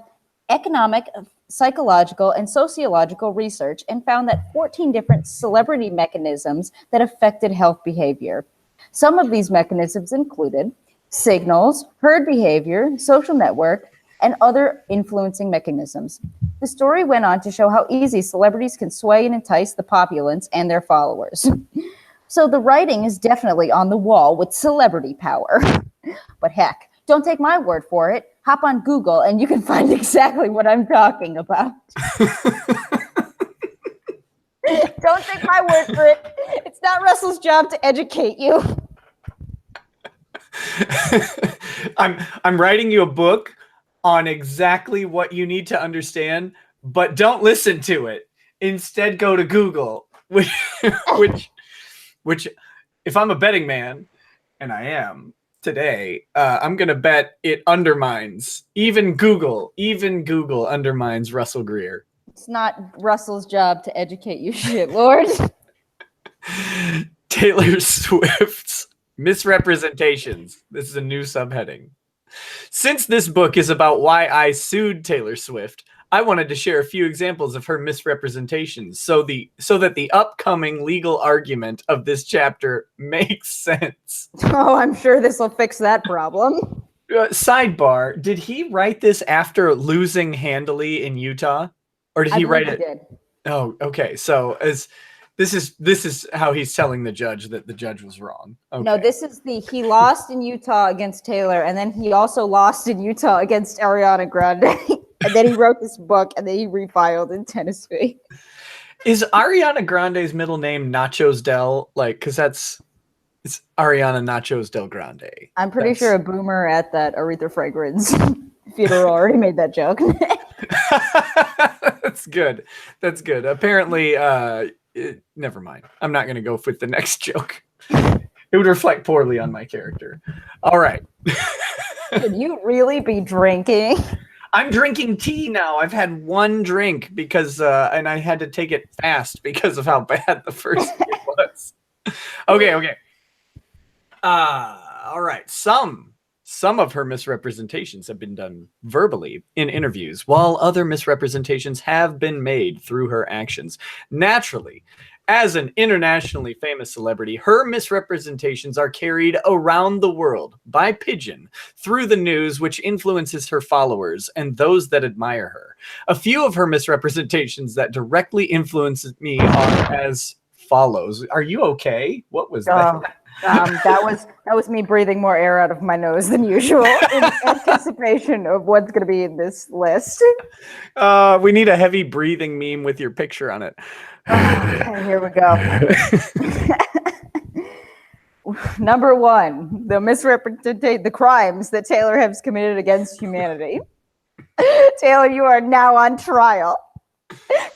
economic, psychological, and sociological research and found that 14 different celebrity mechanisms that affected health behavior. Some of these mechanisms included signals, herd behavior, social network, and other influencing mechanisms. The story went on to show how easy celebrities can sway and entice the populace and their followers. So the writing is definitely on the wall with celebrity power. But heck, don't take my word for it. Hop on Google and you can find exactly what I'm talking about. Don't take my word for it. It's not Russell's job to educate you. I'm writing you a book on exactly what you need to understand, but don't listen to it. Instead, go to Google, which if I'm a betting man, and I am today, I'm going to bet it undermines, even Google undermines Russell Greer. It's not Russell's job to educate you, shit, Lord. Taylor Swift's Misrepresentations. This is a new subheading. Since this book is about why I sued Taylor Swift, I wanted to share a few examples of her misrepresentations so that the upcoming legal argument of this chapter makes sense. Oh, I'm sure this will fix that problem. Sidebar, did he write this after losing handily in Utah? Or did he write it? He did. Oh, okay. So this is how he's telling the judge that the judge was wrong. Okay. No, this is he lost in Utah against Taylor, and then he also lost in Utah against Ariana Grande. And then he wrote this book, and then he refiled in Tennessee. Is Ariana Grande's middle name Nachos Del? Like, because it's Ariana Nachos Del Grande. I'm pretty sure a boomer at that Aretha Fragrance funeral already made that joke. That's good. That's good. Apparently, never mind. I'm not going to go with the next joke. It would reflect poorly on my character. All right. Could you really be drinking? I'm drinking tea now. I've had one drink because, and I had to take it fast because of how bad the first drink was. Okay. All right. Some of her misrepresentations have been done verbally in interviews, while other misrepresentations have been made through her actions. Naturally, as an internationally famous celebrity, her misrepresentations are carried around the world by pigeon through the news, which influences her followers and those that admire her. A few of her misrepresentations that directly influenced me are as follows. Are you okay? What was that? That was me breathing more air out of my nose than usual in anticipation of what's going to be in this list. We need a heavy breathing meme with your picture on it. Okay, here we go. Number one, the crimes that Taylor has committed against humanity. Taylor, you are now on trial.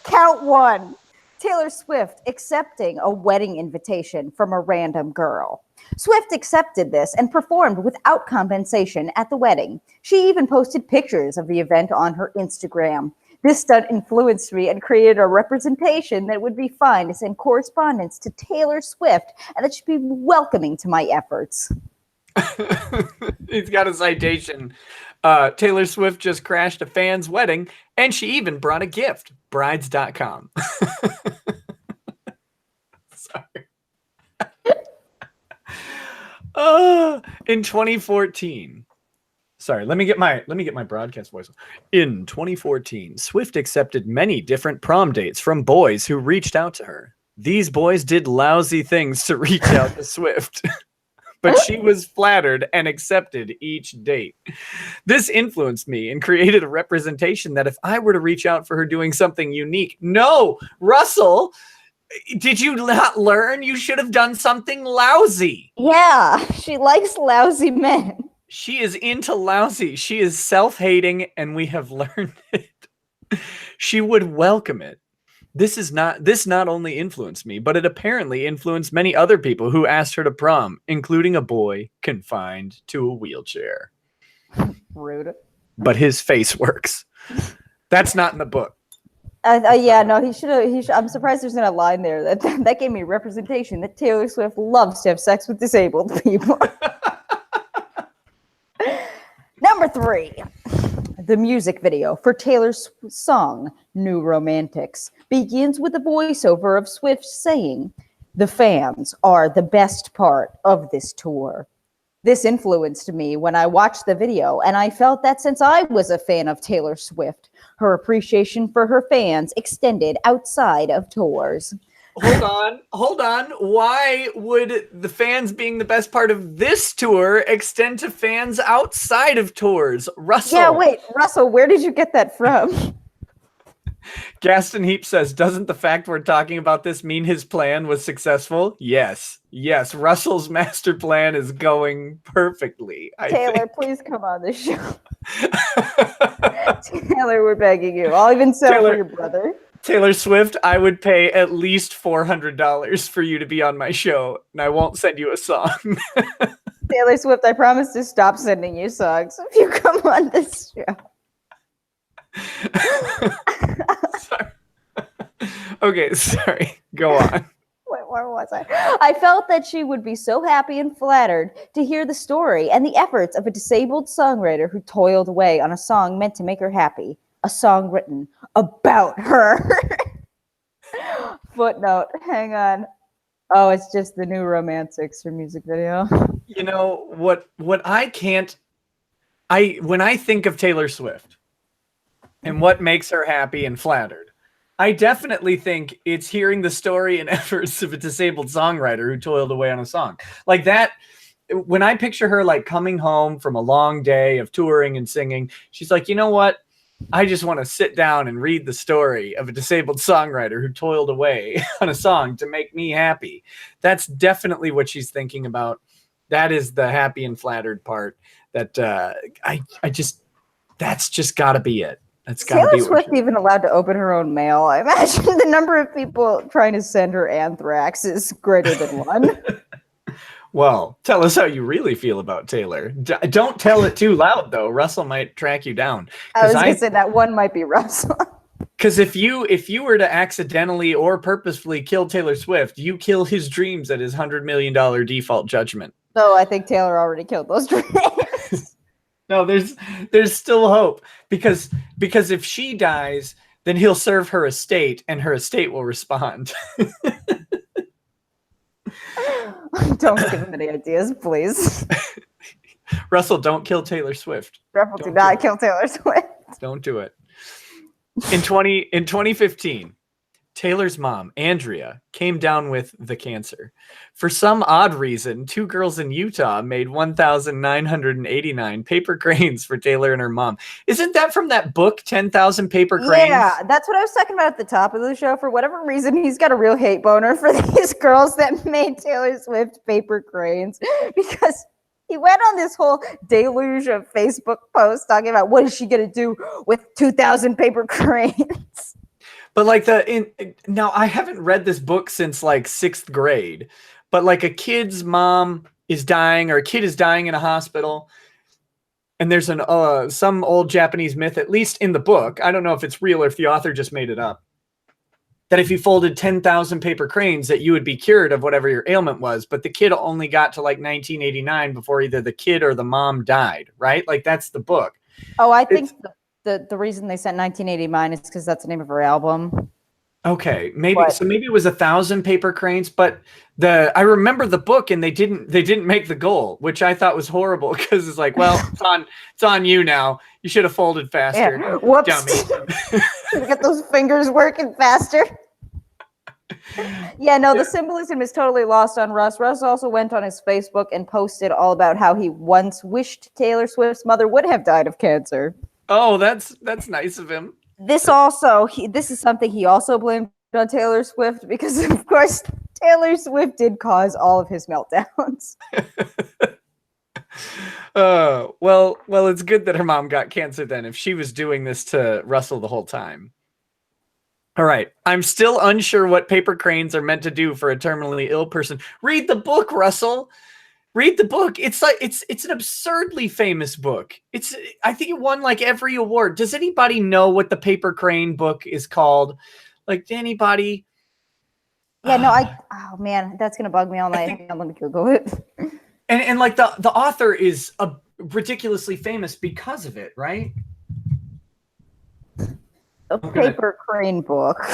Count one. Taylor Swift accepting a wedding invitation from a random girl. Swift accepted this and performed without compensation at the wedding. She even posted pictures of the event on her Instagram. This stunt influenced me and created a representation that would be fine to send correspondence to Taylor Swift and that should be welcoming to my efforts. He's got a citation. Taylor Swift just crashed a fan's wedding, and she even brought a gift. Brides.com. Sorry. In 2014. Sorry, let me get my broadcast voice. In 2014, Swift accepted many different prom dates from boys who reached out to her. These boys did lousy things to reach out to Swift. But she was flattered and accepted each date. This influenced me and created a representation that if I were to reach out for her doing something unique, no, Russell, did you not learn? You should have done something lousy. Yeah, she likes lousy men. She is into lousy. She is self-hating, and we have learned it. She would welcome it. This not only influenced me, but it apparently influenced many other people who asked her to prom, including a boy confined to a wheelchair. Rude. But his face works. That's not in the book. Yeah, no, he should. I'm surprised there's not a line there that gave me representation that Taylor Swift loves to have sex with disabled people. Number 3. The music video for Taylor's song, New Romantics, begins with a voiceover of Swift saying, "The fans are the best part of this tour." This influenced me when I watched the video, and I felt that since I was a fan of Taylor Swift, her appreciation for her fans extended outside of tours. Hold on. Why would the fans being the best part of this tour extend to fans outside of tours? Russell. Yeah, wait, Russell, where did you get that from? Gaston Heap says, doesn't the fact we're talking about this mean his plan was successful? Yes. Russell's master plan is going perfectly. Taylor, please come on the show. Taylor, we're begging you. I'll even sell for your brother. Taylor Swift, I would pay at least $400 for you to be on my show, and I won't send you a song. Taylor Swift, I promise to stop sending you songs if you come on this show. Sorry. Okay, sorry. Go on. Wait, Where was I? I felt that she would be so happy and flattered to hear the story and the efforts of a disabled songwriter who toiled away on a song meant to make her happy, a song written about her. Footnote, hang on. Oh, it's just the new Romantics her music video. You know what I can't when I think of Taylor Swift and what makes her happy and flattered, I definitely think it's hearing the story and efforts of a disabled songwriter who toiled away on a song. Like that, when I picture her like coming home from a long day of touring and singing, she's like, you know what? I just want to sit down and read the story of a disabled songwriter who toiled away on a song to make me happy. That's definitely what she's thinking about. That is the happy and flattered part. That that's just got to be it. That's got to be. Taylor Swift even allowed to open her own mail. I imagine the number of people trying to send her anthrax is greater than one. Well, tell us how you really feel about Taylor. Don't tell it too loud, though. Russell might track you down. I was going to say that one might be Russell. Because if you were to accidentally or purposefully kill Taylor Swift, you kill his dreams at his $100 million default judgment. No, I think Taylor already killed those dreams. No, there's still hope. Because if she dies, then he'll serve her estate, and her estate will respond. Don't give him any ideas, please. Russell, don't kill Taylor Swift. Russell, do not kill Taylor Swift. Don't do it. In 2015, Taylor's mom, Andrea, came down with the cancer. For some odd reason, 2 girls in Utah made 1,989 paper cranes for Taylor and her mom. Isn't that from that book, 10,000 Paper Cranes? Yeah, that's what I was talking about at the top of the show. For whatever reason, he's got a real hate boner for these girls that made Taylor Swift paper cranes, because he went on this whole deluge of Facebook posts talking about what is she going to do with 2,000 paper cranes. But like now I haven't read this book since like 6th grade, but like a kid's mom is dying, or a kid is dying in a hospital, and there's some old Japanese myth, at least in the book, I don't know if it's real or if the author just made it up, that if you folded 10,000 paper cranes that you would be cured of whatever your ailment was. But the kid only got to like 1989 before either the kid or the mom died, right? Like that's the book. Oh, I think the reason they sent 1989 is because that's the name of her album. Okay, maybe maybe it was 1,000 paper cranes, but I remember the book, and they didn't make the goal, which I thought was horrible, because it's like, well, it's on you now. You should have folded faster. Yeah. Whoops. Get those fingers working faster. Yeah, no, the symbolism is totally lost on Russ. Russ also went on his Facebook and posted all about how he once wished Taylor Swift's mother would have died of cancer. Oh, that's nice of him. This is something he also blamed on Taylor Swift, because of course Taylor Swift did cause all of his meltdowns. Well, it's good that her mom got cancer then, if she was doing this to Russell the whole time. All right, I'm still unsure what paper cranes are meant to do for a terminally ill person. Read the book, Russell. Read the book. It's like it's an absurdly famous book. I think it won like every award. Does anybody know what the paper crane book is called? Like, anybody? Yeah, no, oh man, that's gonna bug me all night. Hang on, let me Google it. And like the author is ridiculously famous because of it, right? A paper crane book.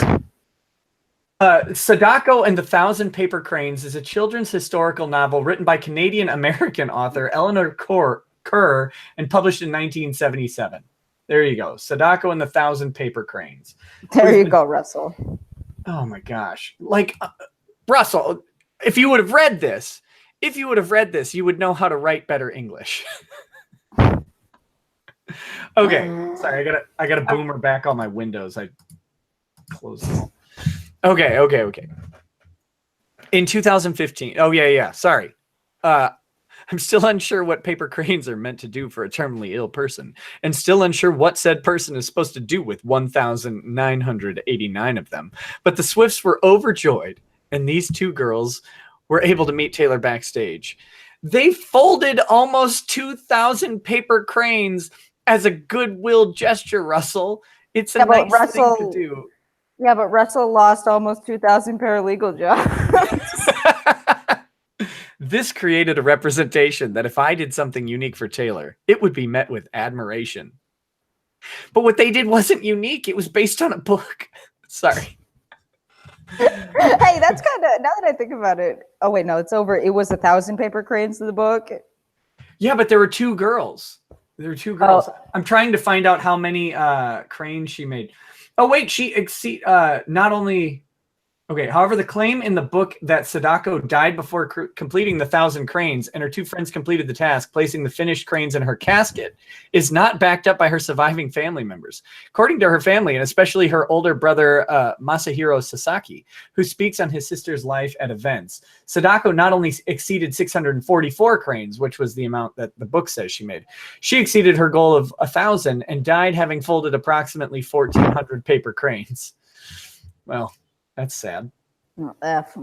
Sadako and the 1,000 Paper Cranes is a children's historical novel written by Canadian-American author Eleanor Kerr and published in 1977. There you go. Sadako and the 1,000 Paper Cranes. There you go, Russell. Oh my gosh. Like, Russell, if you would have read this, you would know how to write better English. Okay. Sorry, I gotta boomer back all my windows. I closed them all. Okay. In 2015. Oh, yeah. Sorry. I'm still unsure what paper cranes are meant to do for a terminally ill person, and still unsure what said person is supposed to do with 1,989 of them. But the Swifts were overjoyed, and these 2 girls were able to meet Taylor backstage. They folded almost 2,000 paper cranes as a goodwill gesture, Russell. It's a nice thing to do. Yeah, but Russell lost almost 2,000 paralegal jobs. This created a representation that if I did something unique for Taylor, it would be met with admiration. But what they did wasn't unique. It was based on a book. Sorry. Hey, that's kind of, now that I think about it. Oh, wait, no, it's over. It was 1,000 paper cranes in the book. Yeah, but there were 2 girls. There were 2 girls. Oh. I'm trying to find out how many cranes she made. Oh, wait, not only... Okay, however, the claim in the book that Sadako died before completing the 1,000 cranes and her 2 friends completed the task, placing the finished cranes in her casket, is not backed up by her surviving family members. According to her family, and especially her older brother, Masahiro Sasaki, who speaks on his sister's life at events, Sadako not only exceeded 644 cranes, which was the amount that the book says she made, she exceeded her goal of 1,000 and died having folded approximately 1,400 paper cranes. Well... That's sad. F.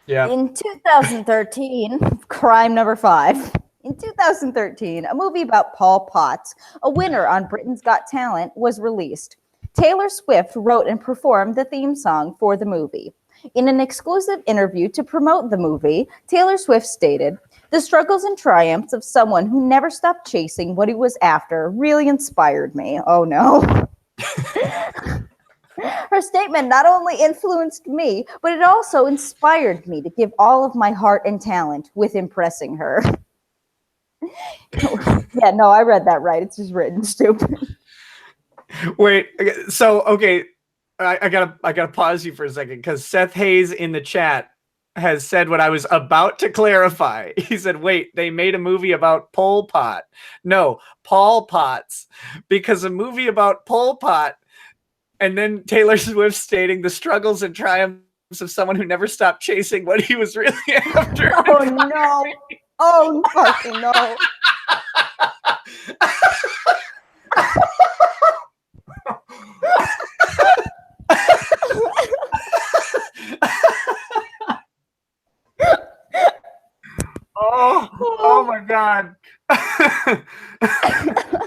Yeah. In 2013, crime number 5. In 2013, a movie about Paul Potts, a winner on Britain's Got Talent, was released. Taylor Swift wrote and performed the theme song for the movie. In an exclusive interview to promote the movie, Taylor Swift stated, "The struggles and triumphs of someone who never stopped chasing what he was after really inspired me." Oh no. Her statement not only influenced me, but it also inspired me to give all of my heart and talent with impressing her. Yeah, no, I read that right. It's just written stupid. Wait, so okay, I gotta pause you for a second because Seth Hayes in the chat has said what I was about to clarify. He said, wait, they made a movie about Pol Pot. No, Paul Potts, because a movie about Pol Pot. And then Taylor Swift stating the struggles and triumphs of someone who never stopped chasing what he was really after. Oh, no. Oh, fucking no. Oh my God.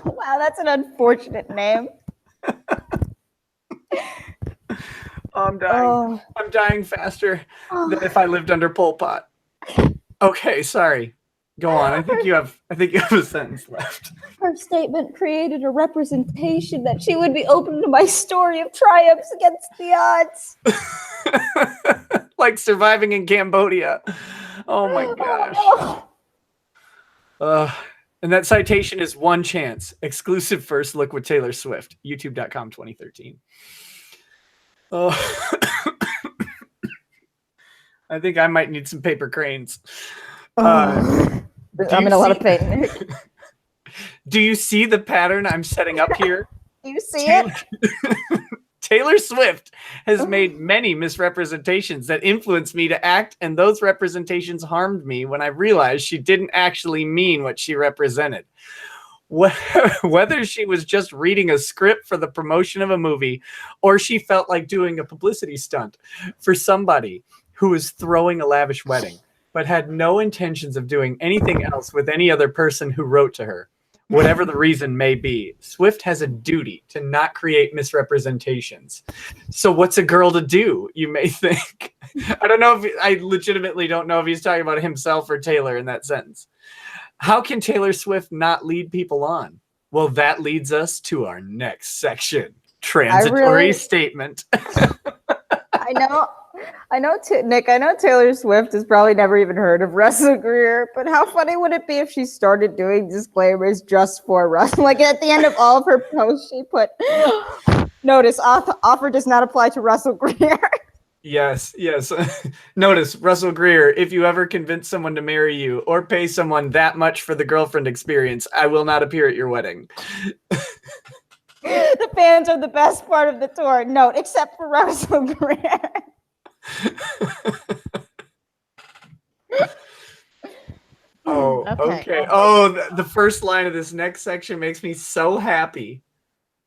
Wow, that's an unfortunate name. I'm dying. Oh. I'm dying faster than if I lived under Pol Pot. Okay, sorry. Go on. I think you have a sentence left. Her statement created a representation that she would be open to my story of triumphs against the odds. Like surviving in Cambodia. Oh my gosh. And that citation is One Chance. Exclusive first look with Taylor Swift. YouTube.com 2013. Oh, I think I might need some paper cranes. I'm in a lot of pain. Do you see the pattern I'm setting up here? Do you see it? Taylor Swift has made many misrepresentations that influenced me to act, and those representations harmed me when I realized she didn't actually mean what she represented. Whether she was just reading a script for the promotion of a movie or she felt like doing a publicity stunt for somebody who was throwing a lavish wedding but had no intentions of doing anything else with any other person who wrote to her, whatever the reason may be, Swift has a duty to not create misrepresentations. So what's a girl to do, you may think? I legitimately don't know if he's talking about himself or Taylor in that sentence. How can Taylor Swift not lead people on? Well, that leads us to our next section. Transitory statement. I know, Nick, I know Taylor Swift has probably never even heard of Russel Greer, but how funny would it be if she started doing disclaimers just for Russell? Like at the end of all of her posts, she put, notice, offer does not apply to Russel Greer. Yes. Notice, Russel Greer, if you ever convince someone to marry you or pay someone that much for the girlfriend experience, I will not appear at your wedding. The fans are the best part of the tour. Note, except for Russel Greer. Oh, okay. Oh, the first line of this next section makes me so happy.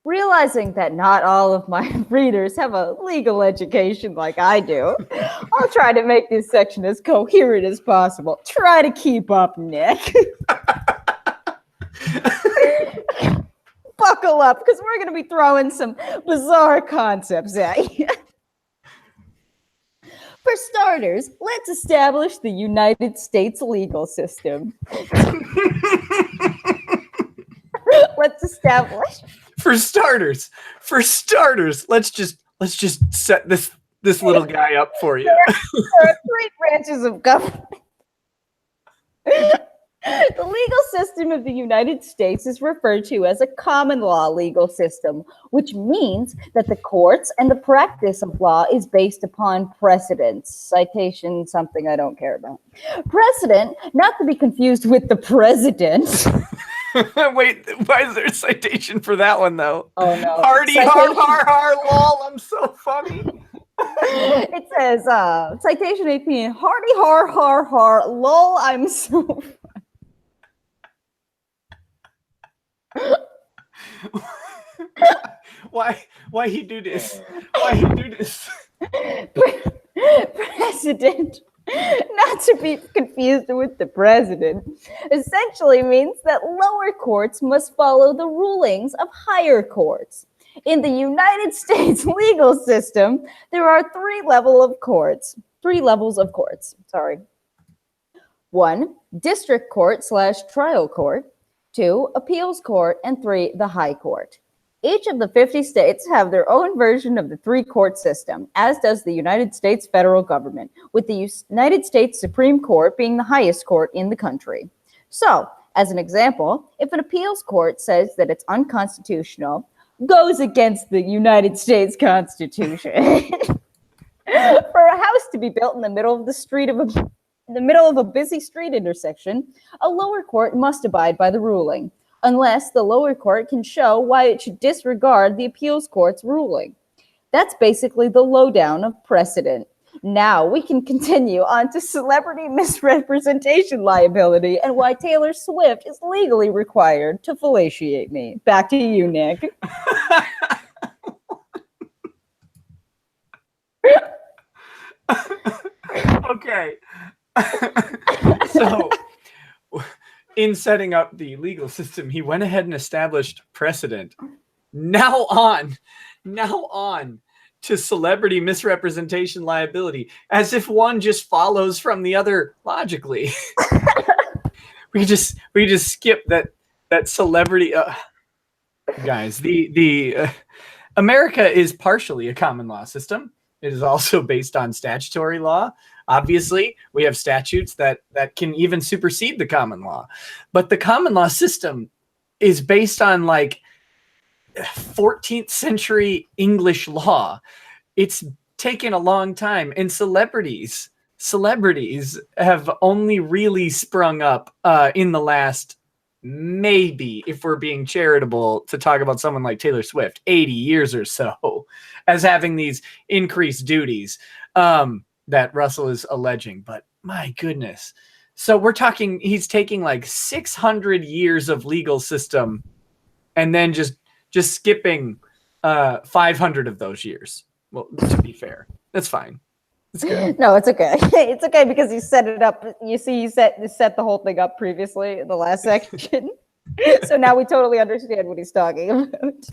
Realizing that not all of my readers have a legal education like I do, I'll try to make this section as coherent as possible. Try to keep up, Nick. Buckle up, because we're going to be throwing some bizarre concepts at you. For starters, let's establish the United States legal system. Let's establish. For starters, let's just set this little guy up for you. There are three branches of government. The legal system of the United States is referred to as a common law legal system, which means that the courts and the practice of law is based upon precedents. Citation, something I don't care about. Precedent, not to be confused with the president. Wait, why is there a citation for that one, though? Oh, no. Hardy, Citation. har, lol, I'm so funny. It says, citation 18, hardy, har, lol, I'm so Why he do this? Why he do this? Precedent, not to be confused with the president, essentially means that lower courts must follow the rulings of higher courts. In the United States legal system, there are three levels of courts. 1, district court / trial court. 2, appeals court. And 3, the high court. Each of the 50 states have their own version of the three-court system, as does the United States federal government, with the United States Supreme Court being the highest court in the country. So, as an example, if an appeals court says that it's unconstitutional, goes against the United States Constitution, for a house to be built in the middle of the street of a busy street intersection, a lower court must abide by the ruling, unless the lower court can show why it should disregard the appeals court's ruling. That's basically the lowdown of precedent. Now we can continue on to celebrity misrepresentation liability and why Taylor Swift is legally required to fellatiate me. Back to you, Nick. Okay. So, in setting up the legal system, he went ahead and established precedent. Now on to celebrity misrepresentation liability, as if one just follows from the other logically. we just skip that celebrity. Guys, the America is partially a common law system. It is also based on statutory law. Obviously, we have statutes that can even supersede the common law. But the common law system is based on like 14th century English law. It's taken a long time. And celebrities have only really sprung up in the last, maybe, if we're being charitable to talk about someone like Taylor Swift, 80 years or so, as having these increased duties that Russell is alleging. But my goodness. So we're talking, he's taking like 600 years of legal system and then just skipping 500 of those years. Well, to be fair, that's fine. It's good. No, it's okay. It's okay because you set it up. You see, you set the whole thing up previously in the last section. So now we totally understand what he's talking about.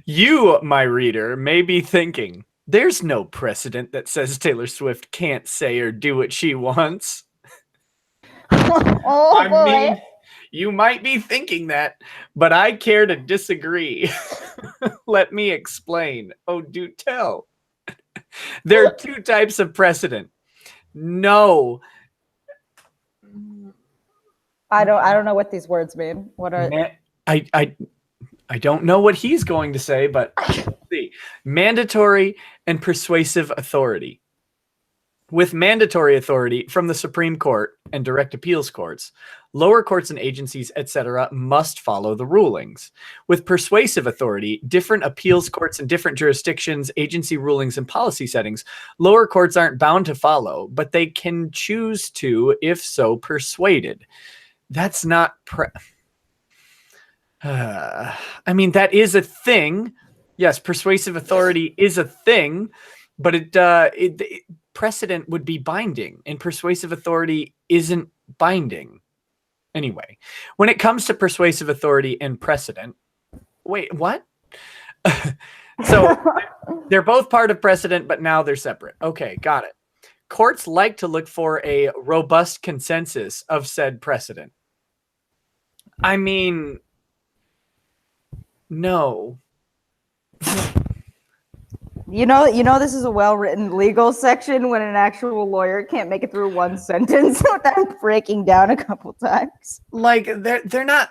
You, my reader, may be thinking, there's no precedent that says Taylor Swift can't say or do what she wants. Oh, boy. I mean, you might be thinking that, but I care to disagree. Let me explain. Oh, do tell. There are two types of precedent. No. I don't know what these words mean. What are I don't know what he's going to say, but let's see. Mandatory and persuasive authority. With mandatory authority from the Supreme Court and direct appeals courts, lower courts and agencies, etc., must follow the rulings. With persuasive authority, different appeals courts and different jurisdictions, agency rulings, and policy settings, lower courts aren't bound to follow, but they can choose to if so persuaded. That's not I mean, that is a thing. Yes, persuasive authority is a thing, but it precedent would be binding, and persuasive authority isn't binding. Anyway, when it comes to persuasive authority and precedent, wait, what? So they're both part of precedent, but now they're separate. Okay, got it. Courts like to look for a robust consensus of said precedent. I mean, no. You know, this is a well-written legal section when an actual lawyer can't make it through one sentence without breaking down a couple times. Like they're not,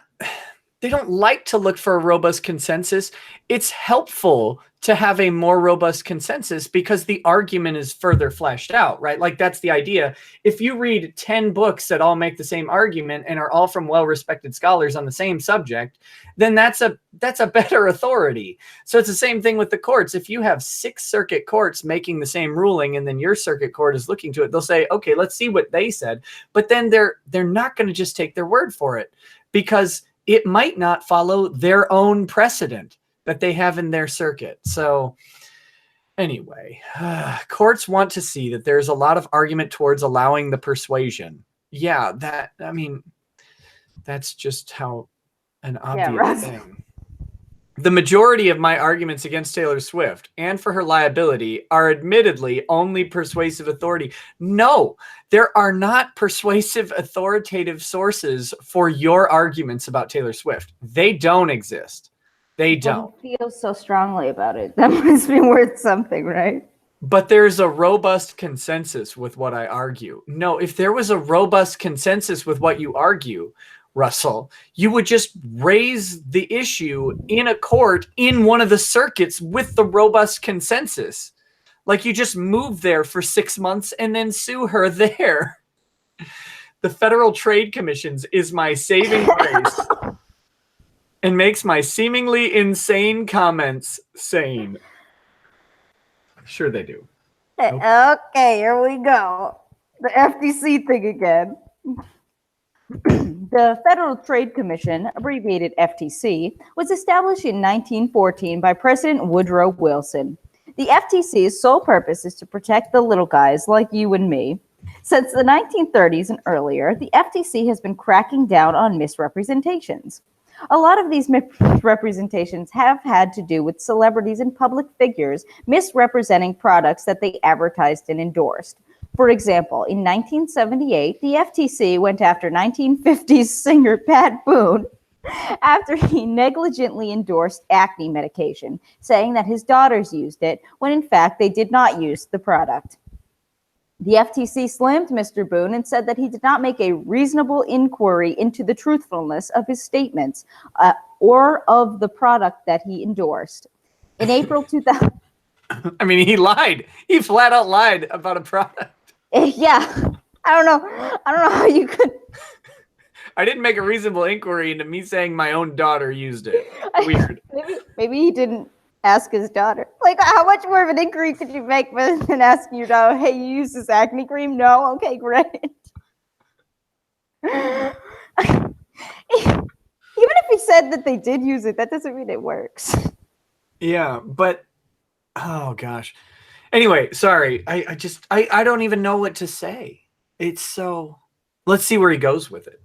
they don't like to look for a robust consensus. It's helpful to have a more robust consensus because the argument is further fleshed out, right? Like that's the idea. If you read 10 books that all make the same argument and are all from well-respected scholars on the same subject, then that's a better authority. So it's the same thing with the courts. If you have 6 circuit courts making the same ruling and then your circuit court is looking to it, they'll say, okay, let's see what they said. But then they're not going to just take their word for it because it might not follow their own precedent that they have in their circuit. So anyway, courts want to see that there's a lot of argument towards allowing the persuasion. Yeah, that's just how an obvious thing. The majority of my arguments against Taylor Swift and for her liability are admittedly only persuasive authority. No, there are not persuasive authoritative sources for your arguments about Taylor Swift. They don't exist. They don't. Feel so strongly about it. That must be worth something, right? But there's a robust consensus with what I argue. No, if there was a robust consensus with what you argue, Russell, you would just raise the issue in a court in one of the circuits with the robust consensus. Like you just move there for 6 months and then sue her there. The Federal Trade Commissions is my saving grace and makes my seemingly insane comments sane. Sure they do. Okay, here we go. The FTC thing again. The Federal Trade Commission, abbreviated FTC, was established in 1914 by President Woodrow Wilson. The FTC's sole purpose is to protect the little guys like you and me. Since the 1930s and earlier, the FTC has been cracking down on misrepresentations. A lot of these misrepresentations have had to do with celebrities and public figures misrepresenting products that they advertised and endorsed. For example, in 1978, the FTC went after 1950s singer Pat Boone after he negligently endorsed acne medication, saying that his daughters used it when in fact they did not use the product. The FTC slammed Mr. Boone and said that he did not make a reasonable inquiry into the truthfulness of his statements or of the product that he endorsed. In April 2000... I mean, he lied. He flat out lied about a product. Yeah. I don't know how you could... I didn't make a reasonable inquiry into me saying my own daughter used it. Weird. Maybe he didn't ask his daughter. Like, how much more of an inquiry could you make than asking your daughter, hey, you use this acne cream? No? Okay, great. Even if he said that they did use it, that doesn't mean it works. Yeah, but, oh gosh. Anyway, sorry. I don't even know what to say. It's so, let's see where he goes with it.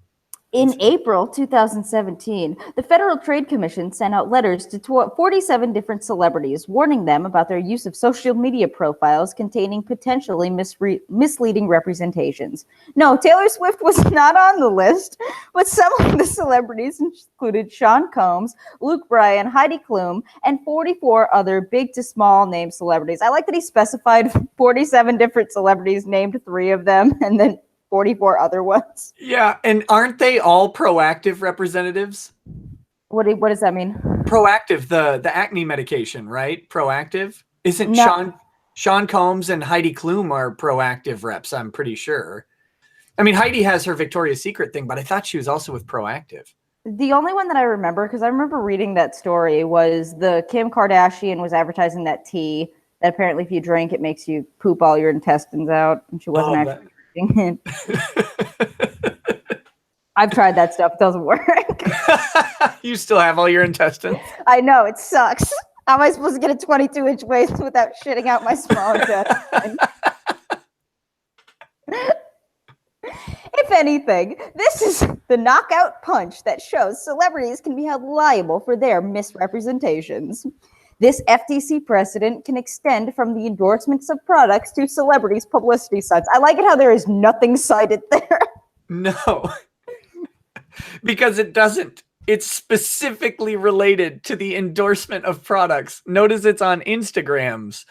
In April 2017, the Federal Trade Commission sent out letters to 47 different celebrities, warning them about their use of social media profiles containing potentially misleading representations. No, Taylor Swift was not on the list, but some of the celebrities included Sean Combs, Luke Bryan, Heidi Klum, and 44 other big to small name celebrities. I like that he specified 47 different celebrities, named 3 of them, and then 44 other ones. Yeah, and aren't they all proactive representatives? What does that mean? Proactive, the acne medication, right? Proactive? Isn't no. Sean Combs and Heidi Klum are proactive reps, I'm pretty sure. I mean, Heidi has her Victoria's Secret thing, but I thought she was also with Proactive. The only one that I remember, because I remember reading that story, was the Kim Kardashian was advertising that tea that apparently if you drink, it makes you poop all your intestines out, and she wasn't actually... I've tried that stuff. It doesn't work. You still have all your intestines? I know. It sucks. How am I supposed to get a 22-inch waist without shitting out my small intestine? If anything, this is the knockout punch that shows celebrities can be held liable for their misrepresentations. This FTC precedent can extend from the endorsements of products to celebrities' publicity stunts. I like it how there is nothing cited there. No, because it doesn't. It's specifically related to the endorsement of products. Notice it's on Instagrams.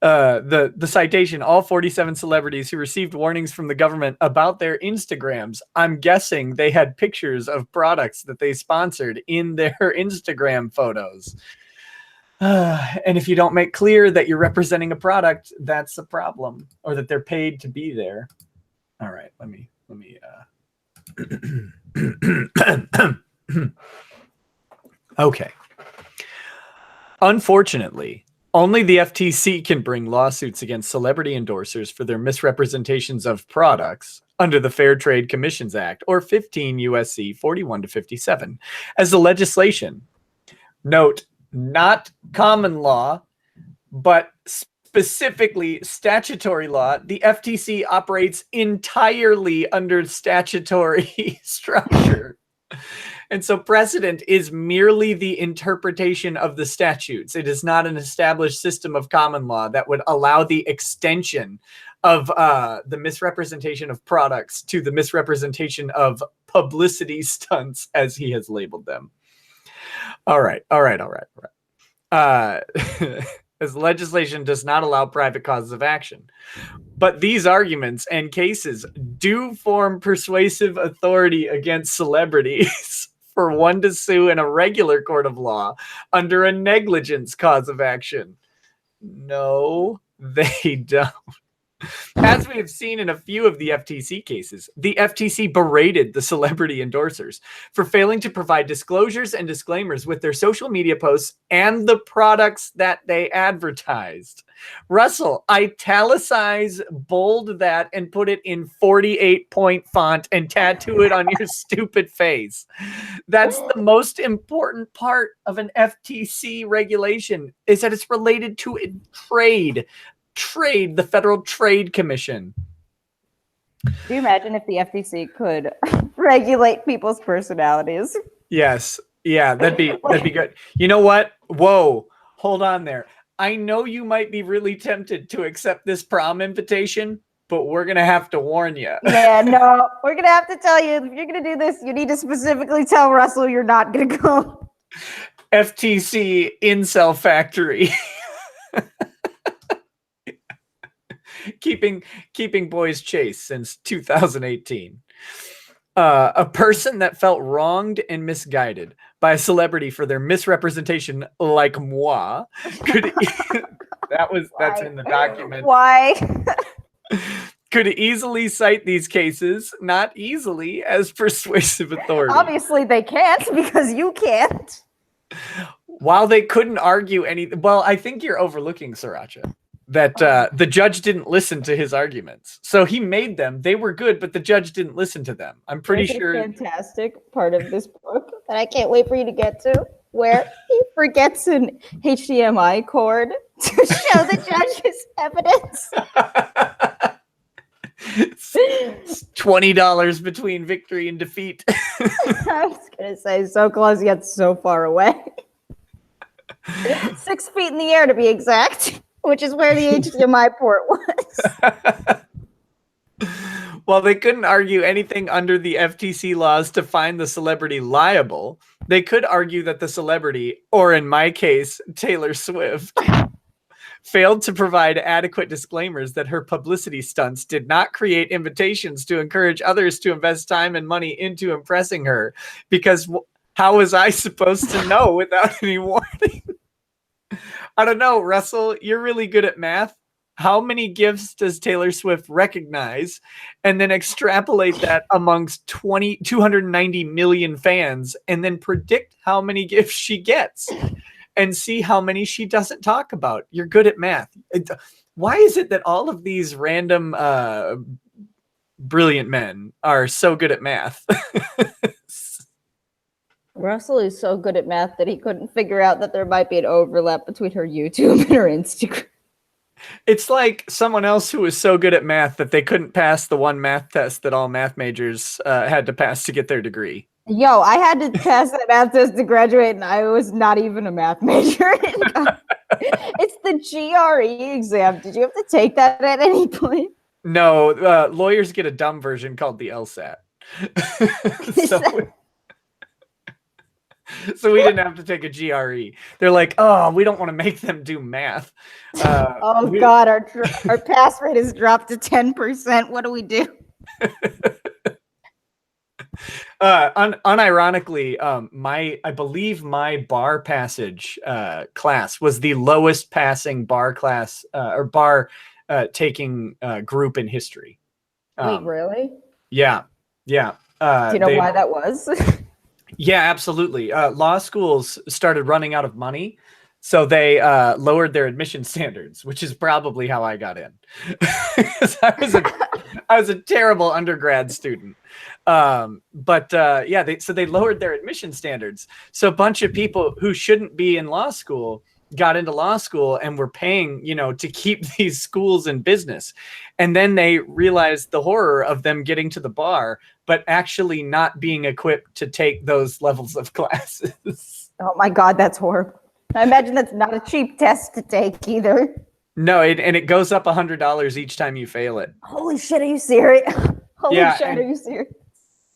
The citation, all 47 celebrities who received warnings from the government about their Instagrams. I'm guessing they had pictures of products that they sponsored in their Instagram photos. And if you don't make clear that you're representing a product, that's a problem, or that they're paid to be there. All right, let me okay. Unfortunately, only the FTC can bring lawsuits against celebrity endorsers for their misrepresentations of products under the Fair Trade Commissions Act, or 15 U.S.C. 41 to 57, as the legislation. Note, not common law, but specifically statutory law. The FTC operates entirely under statutory structure. And so precedent is merely the interpretation of the statutes. It is not an established system of common law that would allow the extension of the misrepresentation of products to the misrepresentation of publicity stunts, as he has labeled them. All right. As legislation does not allow private causes of action. But these arguments and cases do form persuasive authority against celebrities for one to sue in a regular court of law under a negligence cause of action. No, they don't. As we have seen in a few of the FTC cases, the FTC berated the celebrity endorsers for failing to provide disclosures and disclaimers with their social media posts and the products that they advertised. Russell, italicize, bold that, and put it in 48-point font and tattoo it on your stupid face. That's the most important part of an FTC regulation, is that it's related to trade, the Federal Trade Commission. Do you imagine if the FTC could regulate people's personalities? Yes. Yeah, that'd be good. You know what? Whoa, hold on there. I know you might be really tempted to accept this prom invitation, but we're going to have to warn you. Yeah, no, we're going to have to tell you, if you're going to do this, you need to specifically tell Russell you're not going to go. FTC incel factory. keeping boys chaste since 2018. A person that felt wronged and misguided by a celebrity for their misrepresentation, like moi, could that's in the document. Why? Could easily cite these cases, not easily, as persuasive authority. Obviously they can't, because you can't. While they couldn't argue anything, well, I think you're overlooking, Sriracha, that the judge didn't listen to his arguments. So he made them. They were good, but the judge didn't listen to them. I'm pretty sure. Fantastic part of this book that I can't wait for you to get to, where he forgets an HDMI cord to show the judge's evidence. $20 between victory and defeat. I was going to say, so close yet so far away. 6 feet in the air, to be exact, which is where the HDMI port was. While they couldn't argue anything under the FTC laws to find the celebrity liable, they could argue that the celebrity, or in my case, Taylor Swift, failed to provide adequate disclaimers that her publicity stunts did not create invitations to encourage others to invest time and money into impressing her. Because how was I supposed to know without any warning? I don't know, Russell, you're really good at math. How many gifts does Taylor Swift recognize and then extrapolate that amongst 290 million fans and then predict how many gifts she gets and see how many she doesn't talk about? You're good at math. Why is it that all of these random brilliant men are so good at math? Russell is so good at math that he couldn't figure out that there might be an overlap between her YouTube and her Instagram. It's like someone else who was so good at math that they couldn't pass the one math test that all math majors had to pass to get their degree. Yo, I had to pass that math test to graduate, and I was not even a math major. It's the GRE exam. Did you have to take that at any point? No, lawyers get a dumb version called the LSAT. So we didn't have to take a GRE. They're like, oh, we don't want to make them do math. Oh God, our pass rate has dropped to 10%. What do we do? Unironically, I believe my bar passage class was the lowest passing bar class or bar taking group in history. Wait, really? Yeah. Do you know why that was? Yeah, absolutely. Law schools started running out of money, so they lowered their admission standards, which is probably how I got in. I was a terrible undergrad student. So they lowered their admission standards. So a bunch of people who shouldn't be in law school got into law school and were paying, to keep these schools in business. And then they realized the horror of them getting to the bar, but actually not being equipped to take those levels of classes. Oh my God, that's horrible. I imagine that's not a cheap test to take either. No, and it goes up $100 each time you fail it. Holy shit, are you serious? Holy shit, are you serious?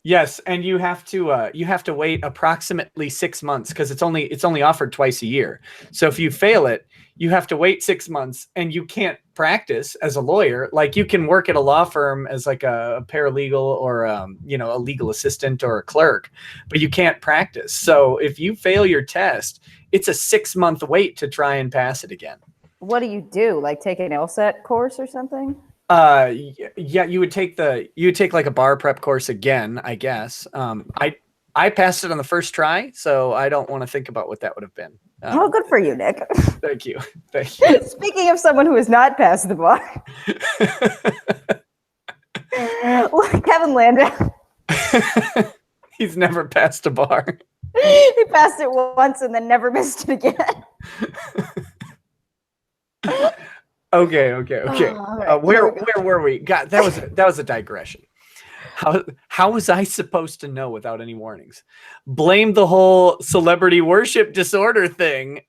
Yes, and you have to wait approximately 6 months because it's only offered twice a year. So if you fail it, you have to wait 6 months, and you can't practice as a lawyer. Like, you can work at a law firm as like a paralegal or a legal assistant or a clerk, but you can't practice. So if you fail your test, it's a 6-month wait to try and pass it again. What do you do? Like, take an LSAT course or something? Yeah, you would take like a bar prep course again, I guess. I passed it on the first try, so I don't want to think about what that would have been. Oh, good for you, Nick. Thank you. Speaking of someone who has not passed the bar, Kevin Landau. He's never passed a bar. He passed it once and then never missed it again. Okay. Where were we? God, that was a digression. How was I supposed to know without any warnings? Blame the whole celebrity worship disorder thing.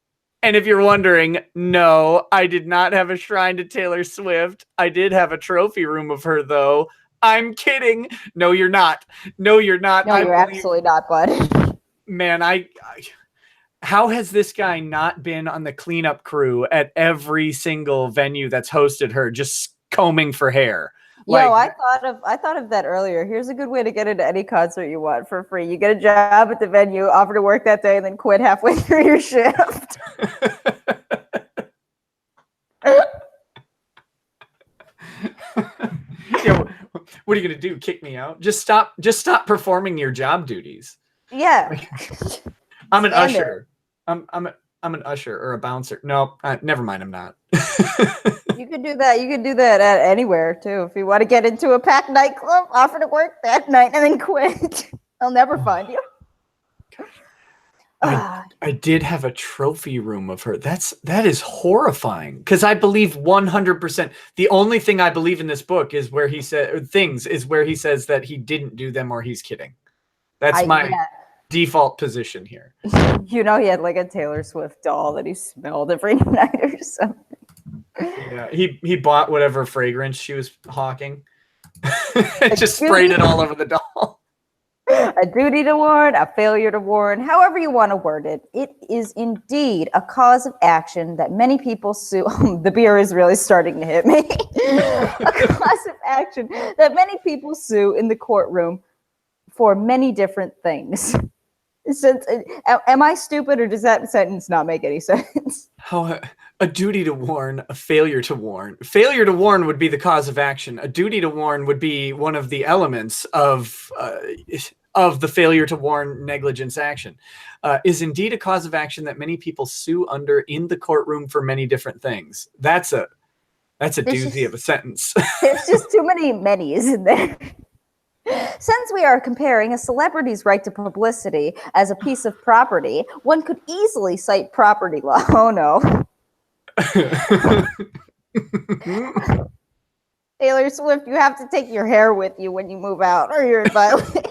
And if you're wondering, no, I did not have a shrine to Taylor Swift. I did have a trophy room of her, though. I'm kidding. No, you're not. No, you're absolutely not, bud. Man, how has this guy not been on the cleanup crew at every single venue that's hosted her, just combing for hair? Yo, I thought of that earlier. Here's a good way to get into any concert you want for free. You get a job at the venue, offer to work that day, and then quit halfway through your shift. Yeah, what are you gonna do? Kick me out? Just stop performing your job duties. Yeah. I'm an usher. I'm an usher or a bouncer. No, never mind. I'm not. You could do that. You could do that at anywhere too. If you want to get into a packed nightclub, offer to work that night and then quit. I'll never find you. I did have a trophy room of her. That is horrifying, because I believe 100%. The only thing I believe in this book is where he says that he didn't do them or he's kidding. That's my default position here. He had like a Taylor Swift doll that he smelled every night or something. Yeah, he bought whatever fragrance she was hawking. Just sprayed it all over the doll. A duty to warn, a failure to warn, however you want to word it. It is indeed a cause of action that many people sue. The beer is really starting to hit me. A cause of action that many people sue in the courtroom for many different things. Am I stupid, or does that sentence not make any sense? How a duty to warn, a failure to warn. Failure to warn would be the cause of action. A duty to warn would be one of the elements of the failure to warn negligence action. Is indeed a cause of action that many people sue under in the courtroom for many different things. That's a doozy of a sentence. There's just too many many's in there. Since we are comparing a celebrity's right to publicity as a piece of property, one could easily cite property law. Oh no. Taylor Swift, you have to take your hair with you when you move out, or you're in violation.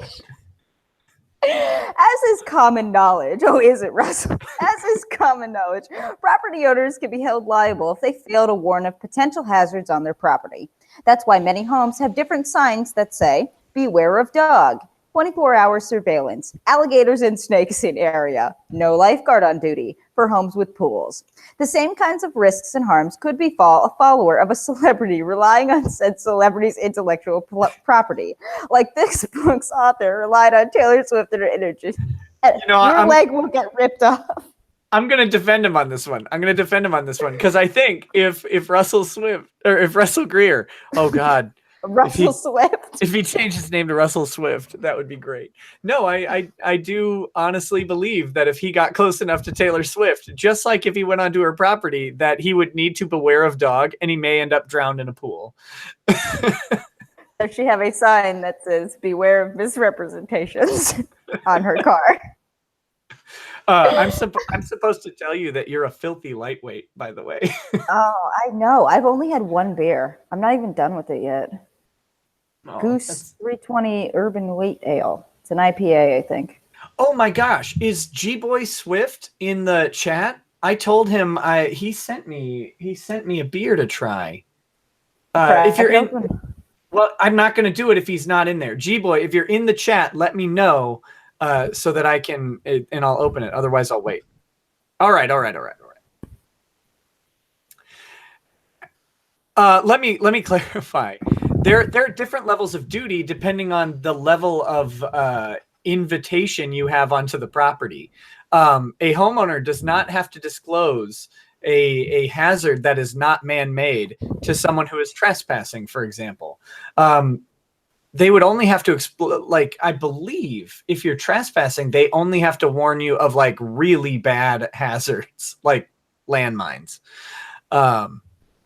As is common knowledge, oh, is it, Russell? As is common knowledge, property owners can be held liable if they fail to warn of potential hazards on their property. That's why many homes have different signs that say, beware of dog, 24-hour surveillance, alligators and snakes in area, no lifeguard on duty for homes with pools. The same kinds of risks and harms could befall a follower of a celebrity relying on said celebrity's intellectual property. Like this book's author relied on Taylor Swift and her energy. Your leg will get ripped off. I'm going to defend him on this one. Because I think if Russell Swift, or if Russell Greer, oh God. Russell Swift. If he changed his name to Russell Swift, that would be great. No, I do honestly believe that if he got close enough to Taylor Swift, just like if he went onto her property, that he would need to beware of dog and he may end up drowned in a pool. Does she have a sign that says beware of misrepresentations on her car? I'm supposed to tell you that you're a filthy lightweight, by the way. Oh, I know. I've only had one beer. I'm not even done with it yet. Goose 320 Urban Wheat Ale. It's an IPA, I think. Oh my gosh. Is G-Boy Swift in the chat? I told him he sent me a beer to try. If you're in, well, I'm not going to do it if he's not in there. G-Boy, if you're in the chat, let me know so that I can, and I'll open it. Otherwise, I'll wait. All right. Let me clarify. There are different levels of duty depending on the level of invitation you have onto the property. A homeowner does not have to disclose a hazard that is not man-made to someone who is trespassing, for example. They would only have to like, I believe if you're trespassing, they only have to warn you of like really bad hazards, like landmines.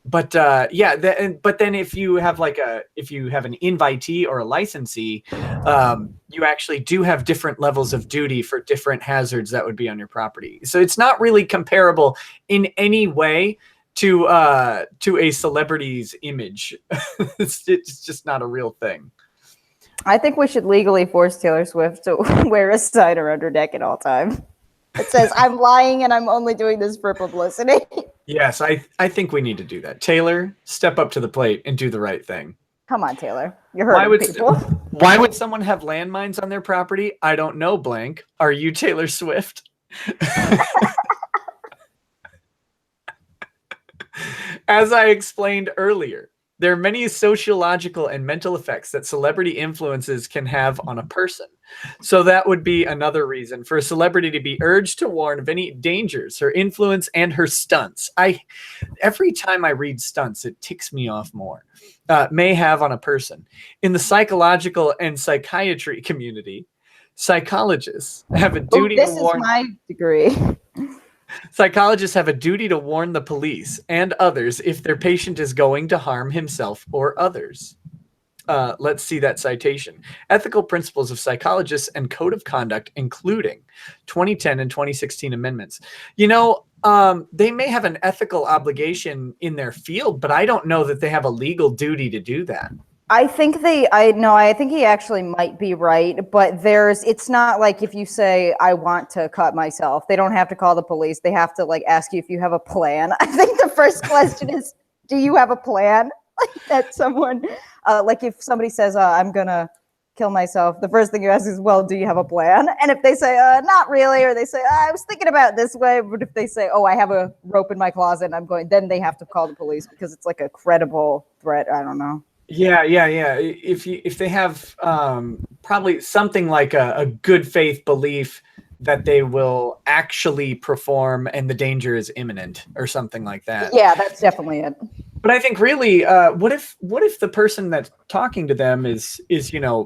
But then if you have an invitee or a licensee, you actually do have different levels of duty for different hazards that would be on your property. So it's not really comparable in any way to a celebrity's image. It's just not a real thing. I think we should legally force Taylor Swift to wear a sign around her neck at all times. It says, I'm lying and I'm only doing this for publicity. Yes, I think we need to do that. Taylor, step up to the plate and do the right thing. Come on, Taylor. You're hurting people. Why would someone have landmines on their property? I don't know, blank. Are you Taylor Swift? As I explained earlier, there are many sociological and mental effects that celebrity influences can have on a person. So that would be another reason for a celebrity to be urged to warn of any dangers, her influence, and her stunts. Every time I read stunts, it ticks me off more. May have on a person. In the psychological and psychiatry community, psychologists have a duty to warn. This is my degree. Psychologists have a duty to warn the police and others if their patient is going to harm himself or others. Let's see that citation. Ethical Principles of Psychologists and Code of Conduct, including 2010 and 2016 amendments. You know, they may have an ethical obligation in their field, but I don't know that they have a legal duty to do that. I think I think he actually might be right, but it's not like if you say, I want to cut myself, they don't have to call the police. They have to like ask you if you have a plan. I think the first question is, do you have a plan? Like that someone, like if somebody says, I'm going to kill myself, the first thing you ask is, well, do you have a plan? And if they say, not really, or they say, I was thinking about it this way, but if they say, oh, I have a rope in my closet and I'm going, then they have to call the police because it's like a credible threat. I don't know. Yeah. If they have probably something like a good faith belief that they will actually perform and the danger is imminent or something like that. Yeah, that's definitely it. But I think really, what if the person that's talking to them is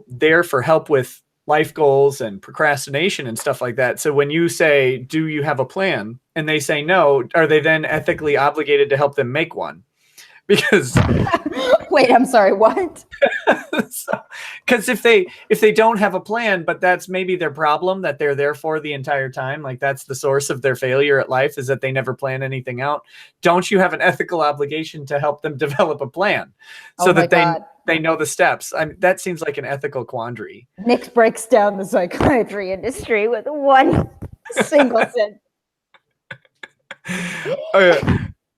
there for help with life goals and procrastination and stuff like that? So when you say, do you have a plan? And they say no, are they then ethically obligated to help them make one? Because wait, I'm sorry, what? Because if they don't have a plan, but that's maybe their problem that they're there for the entire time, like that's the source of their failure at life is that they never plan anything out. Don't you have an ethical obligation to help them develop a plan so that they know the steps. That seems like an ethical quandary. Nick breaks down the psychiatry industry with one single sentence.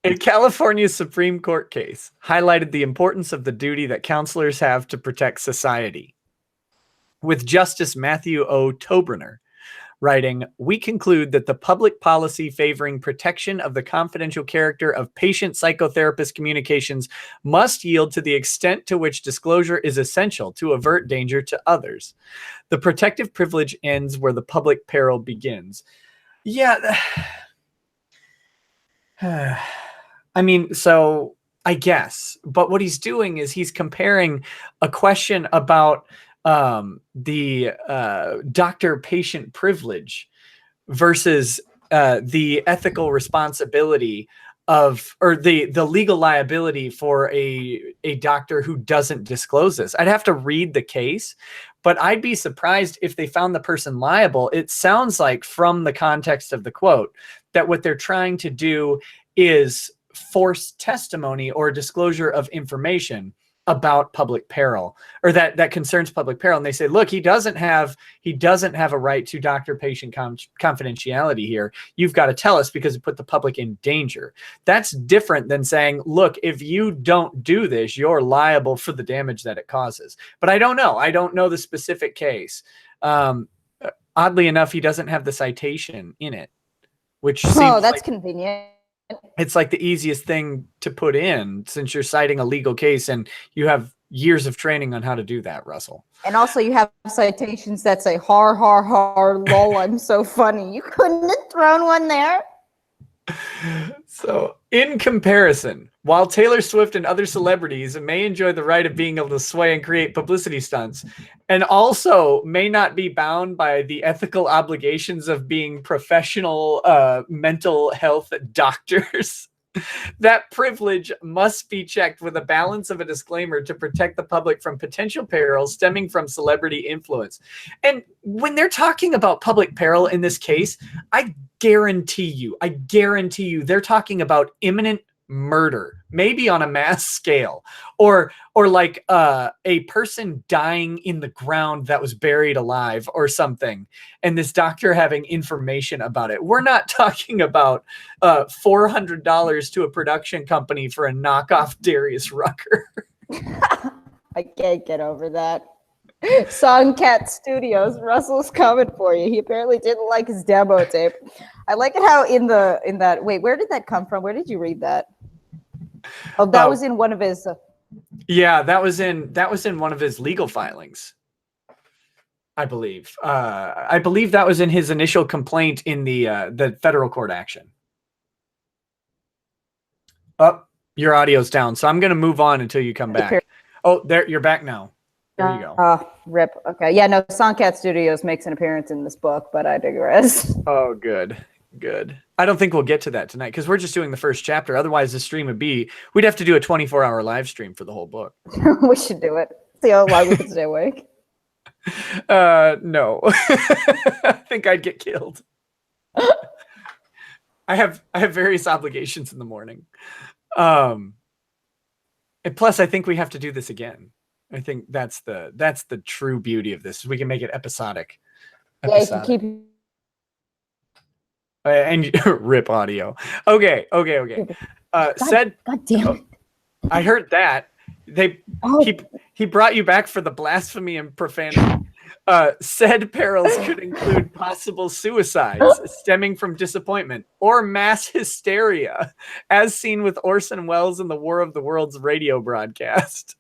A California Supreme Court case highlighted the importance of the duty that counselors have to protect society, with Justice Matthew O. Toberner writing, "We conclude that the public policy favoring protection of the confidential character of patient psychotherapist communications must yield to the extent to which disclosure is essential to avert danger to others. The protective privilege ends where the public peril begins." Yeah. I mean, so I guess, but what he's doing is he's comparing a question about the doctor-patient privilege versus the ethical responsibility of, or the legal liability for a doctor who doesn't disclose this. I'd have to read the case, but I'd be surprised if they found the person liable. It sounds like, from the context of the quote, that what they're trying to do is force testimony or disclosure of information about public peril, or that concerns public peril. And they say, look, he doesn't have a right to doctor-patient confidentiality here. You've got to tell us because it put the public in danger. That's different than saying, look, if you don't do this, you're liable for the damage that it causes. But I don't know. I don't know the specific case. Oddly enough, he doesn't have the citation in it, which seems that's like convenient. It's like the easiest thing to put in, since you're citing a legal case and you have years of training on how to do that, Russell. And also you have citations that say, har, har, har, lol, I'm so funny. You couldn't have thrown one there. So, in comparison, while Taylor Swift and other celebrities may enjoy the right of being able to sway and create publicity stunts, and also may not be bound by the ethical obligations of being professional mental health doctors, that privilege must be checked with a balance of a disclaimer to protect the public from potential perils stemming from celebrity influence. And when they're talking about public peril in this case, I guarantee you, they're talking about imminent murder, maybe on a mass scale, or like a person dying in the ground that was buried alive or something, and this doctor having information about it. We're not talking about $400 to a production company for a knockoff Darius Rucker. I can't get over that. Songcat Studios, Russell's coming for you. He apparently didn't like his demo tape. I like it how in that, wait, where did that come from? Where did you read that? Oh, that was in one of his. Yeah, that was in one of his legal filings, I believe. I believe that was in his initial complaint in the federal court action. Oh, your audio's down, so I'm going to move on until you come back. Oh, there, you're back now. There you go. Rip. Okay. Yeah, no, Songcat Studios makes an appearance in this book, but I digress. Oh, good. I don't think we'll get to that tonight because we're just doing the first chapter. Otherwise, the stream we'd have to do a 24-hour live stream for the whole book. We should do it. See how long we can stay awake. No. I think I'd get killed. I have various obligations in the morning. And plus, I think we have to do this again. I think that's the true beauty of this. We can make it episodic. Yeah, you can keep. And rip audio. Okay. God damn it. I heard that. He brought you back for the blasphemy and profanity. Said perils could include possible suicides stemming from disappointment or mass hysteria, as seen with Orson Welles in the War of the Worlds radio broadcast.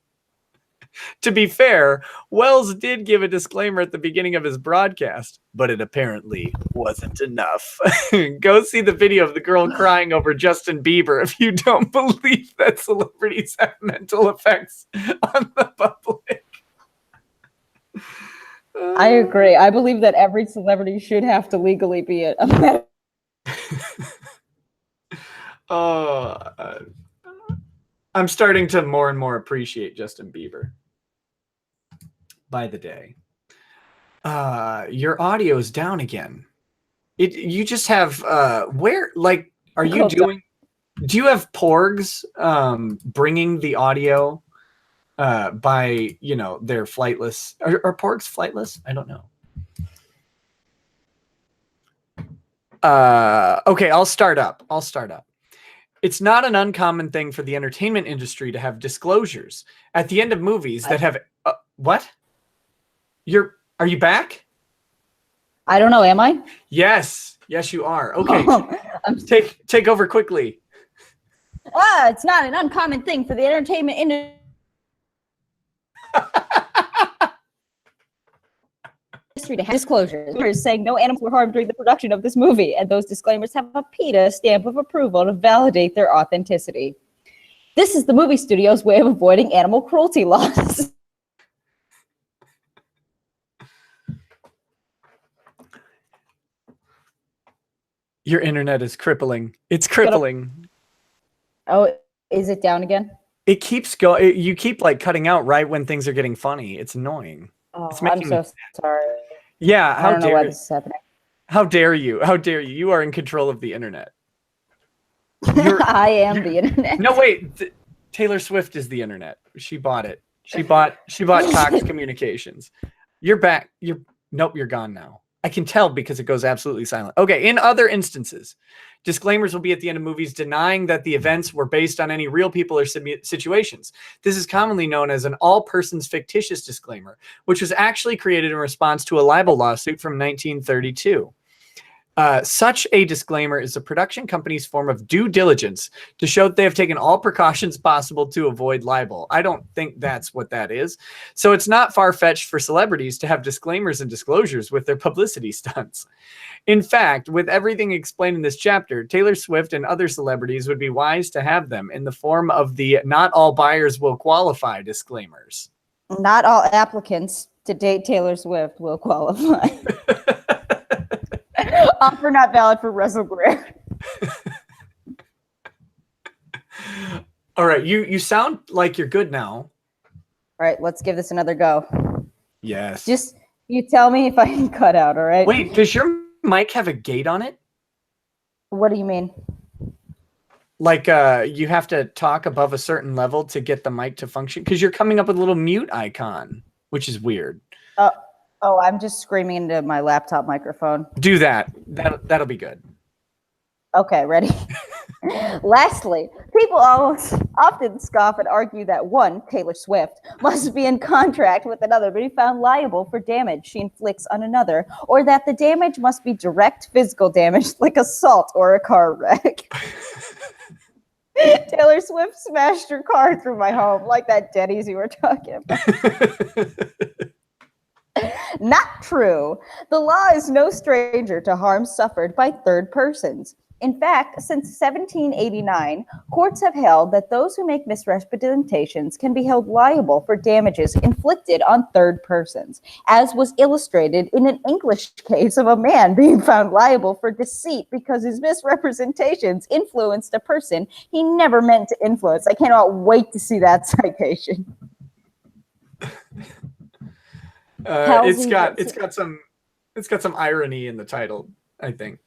To be fair, Wells did give a disclaimer at the beginning of his broadcast, but it apparently wasn't enough. Go see the video of the girl crying over Justin Bieber if you don't believe that celebrities have mental effects on the public. I agree. I believe that every celebrity should have to legally be a I'm starting to more and more appreciate Justin Bieber by the day. Your audio is down again. You just have where, like, are you doing? Do you have Porgs bringing the audio by, you know, their flightless. Are porgs flightless? I don't know. Okay, I'll start up. It's not an uncommon thing for the entertainment industry to have disclosures at the end of movies that have what? Are you back? I don't know. Am I? Yes, you are. Okay, take over quickly. It's not an uncommon thing for the entertainment industry to have disclosures saying no animals were harmed during the production of this movie, and those disclaimers have a PETA stamp of approval to validate their authenticity. This is the movie studio's way of avoiding animal cruelty laws. Your internet is crippling. It's crippling. Oh, is it down again? It keeps going. You keep like cutting out right when things are getting funny. It's annoying. Oh, I'm so sorry. Yeah, I don't know why this is happening. How dare you? How dare you? You are in control of the internet. I am the internet. No, wait. Taylor Swift is the internet. She bought it. She bought Cox Communications. You're back. Nope, you're gone now. I can tell because it goes absolutely silent. Okay, in other instances, disclaimers will be at the end of movies denying that the events were based on any real people or situations. This is commonly known as an all persons fictitious disclaimer, which was actually created in response to a libel lawsuit from 1932. Such a disclaimer is a production company's form of due diligence to show that they have taken all precautions possible to avoid libel. I don't think that's what that is. So it's not far-fetched for celebrities to have disclaimers and disclosures with their publicity stunts. In fact, with everything explained in this chapter, Taylor Swift and other celebrities would be wise to have them in the form of the "not all buyers will qualify" disclaimers. Not all applicants to date Taylor Swift will qualify. Offer not valid for Russel Greer. All right, you sound like you're good now. All right, let's give this another go. Yes. Just you tell me if I can cut out, all right? Wait, does your mic have a gate on it? What do you mean? Like you have to talk above a certain level to get the mic to function? Because you're coming up with a little mute icon, which is weird. Oh, I'm just screaming into my laptop microphone. Do that. That'll be good. Okay, ready? Lastly, people often scoff and argue that one, Taylor Swift, must be in contract with another to be found liable for damage she inflicts on another, or that the damage must be direct physical damage like assault or a car wreck. Taylor Swift smashed her car through my home, like that Denny's you were talking about. Not true. The law is no stranger to harm suffered by third persons. In fact, since 1789, courts have held that those who make misrepresentations can be held liable for damages inflicted on third persons, as was illustrated in an English case of a man being found liable for deceit because his misrepresentations influenced a person he never meant to influence. I cannot wait to see that citation. It's got some irony in the title, I think.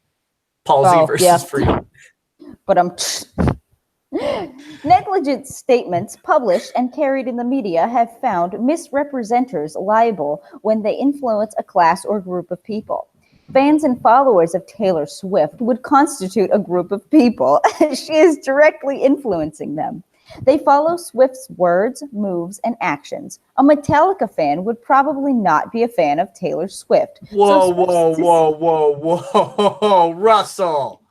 Palsy versus free. But negligent statements published and carried in the media have found misrepresenters liable when they influence a class or group of people. Fans and followers of Taylor Swift would constitute a group of people, as she is directly influencing them. They follow Swift's words, moves, and actions. A Metallica fan would probably not be a fan of Taylor Swift. Whoa, Russell.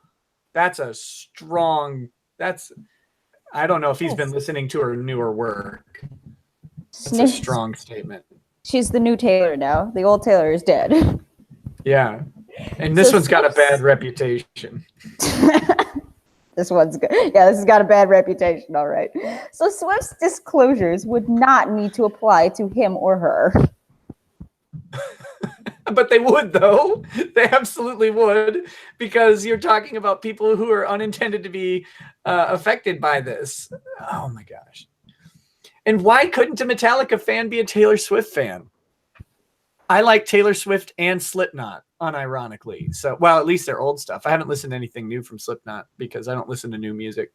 That's a strong, I don't know if he's been listening to her newer work. That's a strong statement. She's the new Taylor now. The old Taylor is dead. Yeah. And this one's got a bad reputation. This one's good. Yeah, this has got a bad reputation, all right. So Swift's disclosures would not need to apply to him or her. But they would, though. They absolutely would, because you're talking about people who are unintended to be affected by this. Oh, my gosh. And why couldn't a Metallica fan be a Taylor Swift fan? I like Taylor Swift and Slipknot, unironically. So, well, at least their old stuff. I haven't listened to anything new from Slipknot because I don't listen to new music.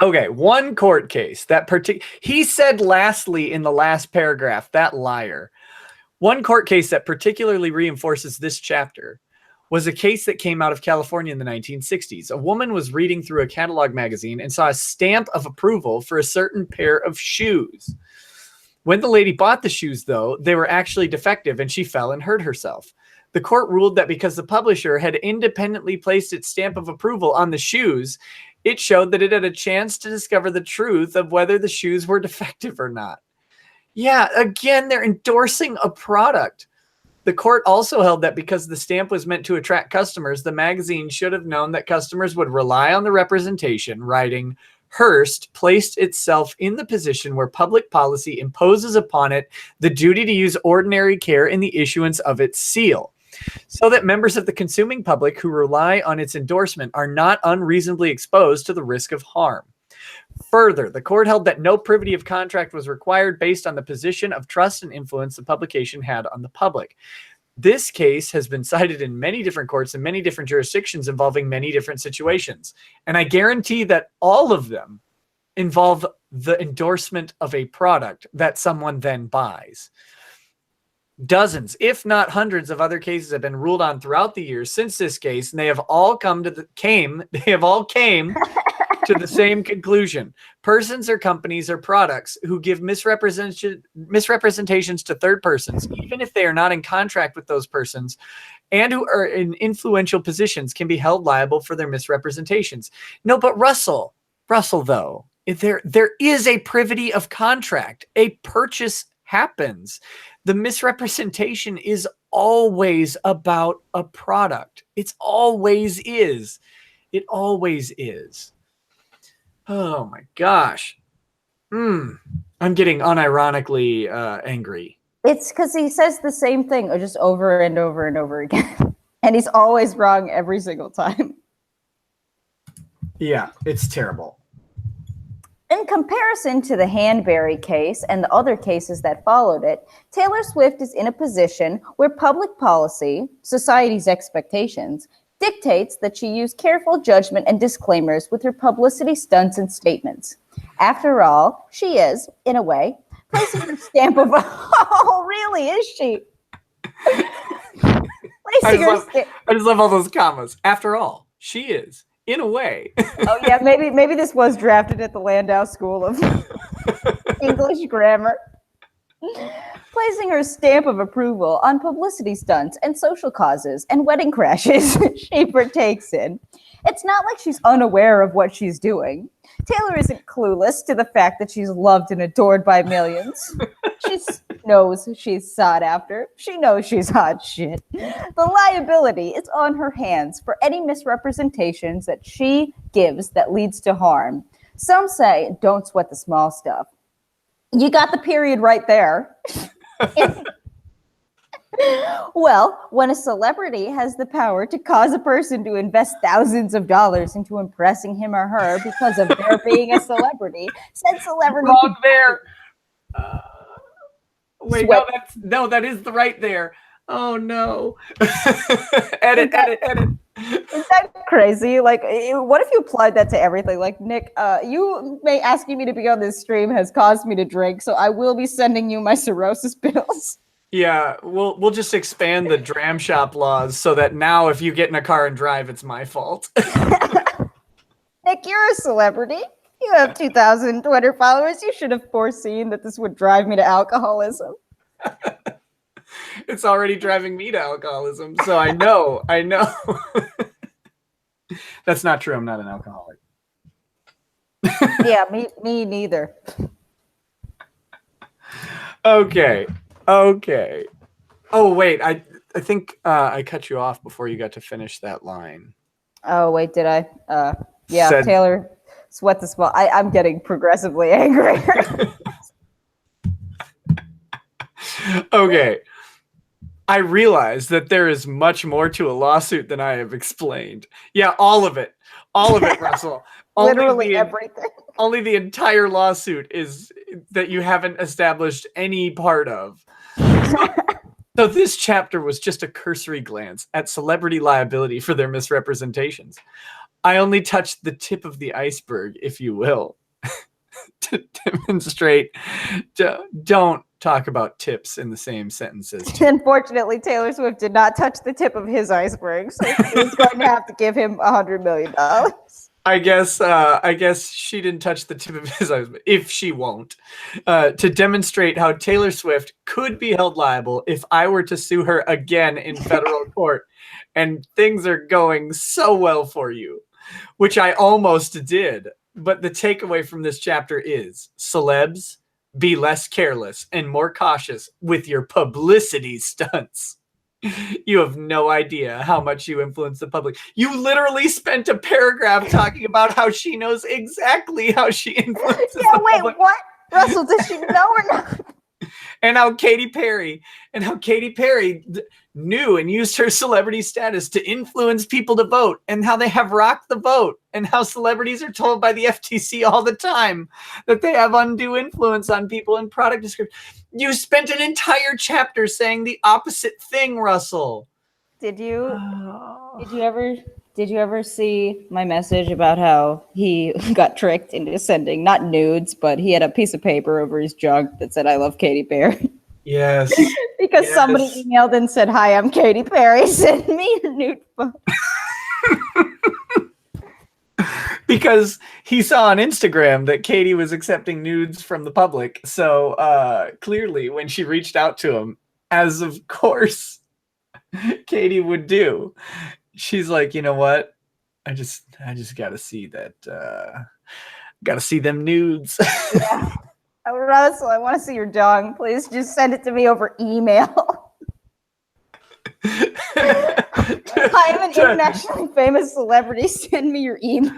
Okay, one court case that he said lastly in the last paragraph, that liar. One court case that particularly reinforces this chapter was a case that came out of California in the 1960s. A woman was reading through a catalog magazine and saw a stamp of approval for a certain pair of shoes. When the lady bought the shoes, though, they were actually defective and she fell and hurt herself. The court ruled that because the publisher had independently placed its stamp of approval on the shoes, it showed that it had a chance to discover the truth of whether the shoes were defective or not. Yeah, again, they're endorsing a product. The court also held that because the stamp was meant to attract customers, the magazine should have known that customers would rely on the representation, writing, Hearst placed itself in the position where public policy imposes upon it the duty to use ordinary care in the issuance of its seal, so that members of the consuming public who rely on its endorsement are not unreasonably exposed to the risk of harm. Further, the court held that no privity of contract was required based on the position of trust and influence the publication had on the public. This case has been cited in many different courts in many different jurisdictions involving many different situations. And I guarantee that all of them involve the endorsement of a product that someone then buys. Dozens, if not hundreds of other cases have been ruled on throughout the years since this case, and they have all came to the same conclusion. Persons or companies or products who give misrepresentations to third persons, even if they are not in contract with those persons and who are in influential positions, can be held liable for their misrepresentations. No, but Russell though, there is a privity of contract. A purchase happens. The misrepresentation is always about a product. It always is. It always is. Oh my gosh. I'm getting unironically angry. It's because he says the same thing just over and over and over again. And he's always wrong every single time. Yeah, it's terrible. In comparison to the Hanbury case and the other cases that followed it, Taylor Swift is in a position where public policy, society's expectations, dictates that she use careful judgment and disclaimers with her publicity stunts and statements. After all, she is, in a way, placing her stamp of, oh, really, is she? I just love all those commas. After all, she is, in a way. Oh, yeah, maybe this was drafted at the Landau School of English Grammar. Placing her stamp of approval on publicity stunts and social causes and wedding crashes she partakes in. It's not like she's unaware of what she's doing. Taylor isn't clueless to the fact that she's loved and adored by millions. She knows she's sought after. She knows she's hot shit. The liability is on her hands for any misrepresentations that she gives that leads to harm. Some say, don't sweat the small stuff. You got the period right there. Well, when a celebrity has the power to cause a person to invest thousands of dollars into impressing him or her because of their being a celebrity, said celebrity. Wrong there. Wait, no, that is the right there. Oh no. edit. Is that crazy? Like, what if you applied that to everything? Like, Nick, you may asking me to be on this stream has caused me to drink, so I will be sending you my cirrhosis pills. Yeah, we'll just expand the dram shop laws so that now if you get in a car and drive, it's my fault. Nick, you're a celebrity. You have 2,000 Twitter followers. You should have foreseen that this would drive me to alcoholism. It's already driving me to alcoholism, so I know. That's not true. I'm not an alcoholic. Yeah, me neither. Okay. Oh, wait. I think I cut you off before you got to finish that line. Oh, wait, did I? Yeah, Taylor, sweat the small. I'm getting progressively angry. Okay. I realize that there is much more to a lawsuit than I have explained. Yeah, all of it, Russell. Literally everything. Only the entire lawsuit is that you haven't established any part of. So this chapter was just a cursory glance at celebrity liability for their misrepresentations. I only touched the tip of the iceberg, if you will, to demonstrate. Don't talk about tips in the same sentences. Unfortunately, Taylor Swift did not touch the tip of his iceberg, so she's going to have to give him $100 million. I guess she didn't touch the tip of his iceberg, if she won't, to demonstrate how Taylor Swift could be held liable if I were to sue her again in federal court, and things are going so well for you, which I almost did. But the takeaway from this chapter is, celebs, be less careless and more cautious with your publicity stunts. You have no idea how much you influence the public. You literally spent a paragraph talking about how she knows exactly how she influences the public. What? Russell, does she know or not? And how Katy Perry knew and used her celebrity status to influence people to vote, and how they have rocked the vote, and how celebrities are told by the FTC all the time that they have undue influence on people in product description. You spent an entire chapter saying the opposite thing, Russell. Did you ever see my message about how he got tricked into sending not nudes, but he had a piece of paper over his junk that said, "I love Katy Perry"? Yes. Because somebody emailed and said, "Hi, I'm Katy Perry. Send me your nude photo." Because he saw on Instagram that Katy was accepting nudes from the public. So clearly when she reached out to him, as of course Katy would do, she's like, you know what? I just gotta see that. Gotta see them nudes. Yeah. Oh, Russell, I want to see your dong. Please just send it to me over email. I'm an internationally famous celebrity. Send me your email.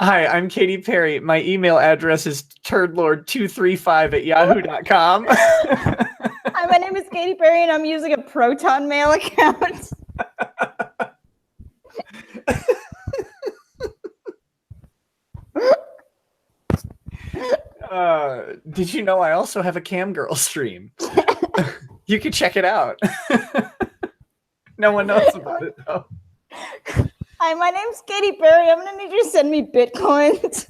Hi, I'm Katy Perry. My email address is turdlord235@yahoo.com. Hi, my name is Katy Perry, and I'm using a Proton Mail account. Did you know I also have a cam girl stream? You can check it out. No one knows about it though. Hi, my name's Katy Perry. I'm gonna need you to send me Bitcoins.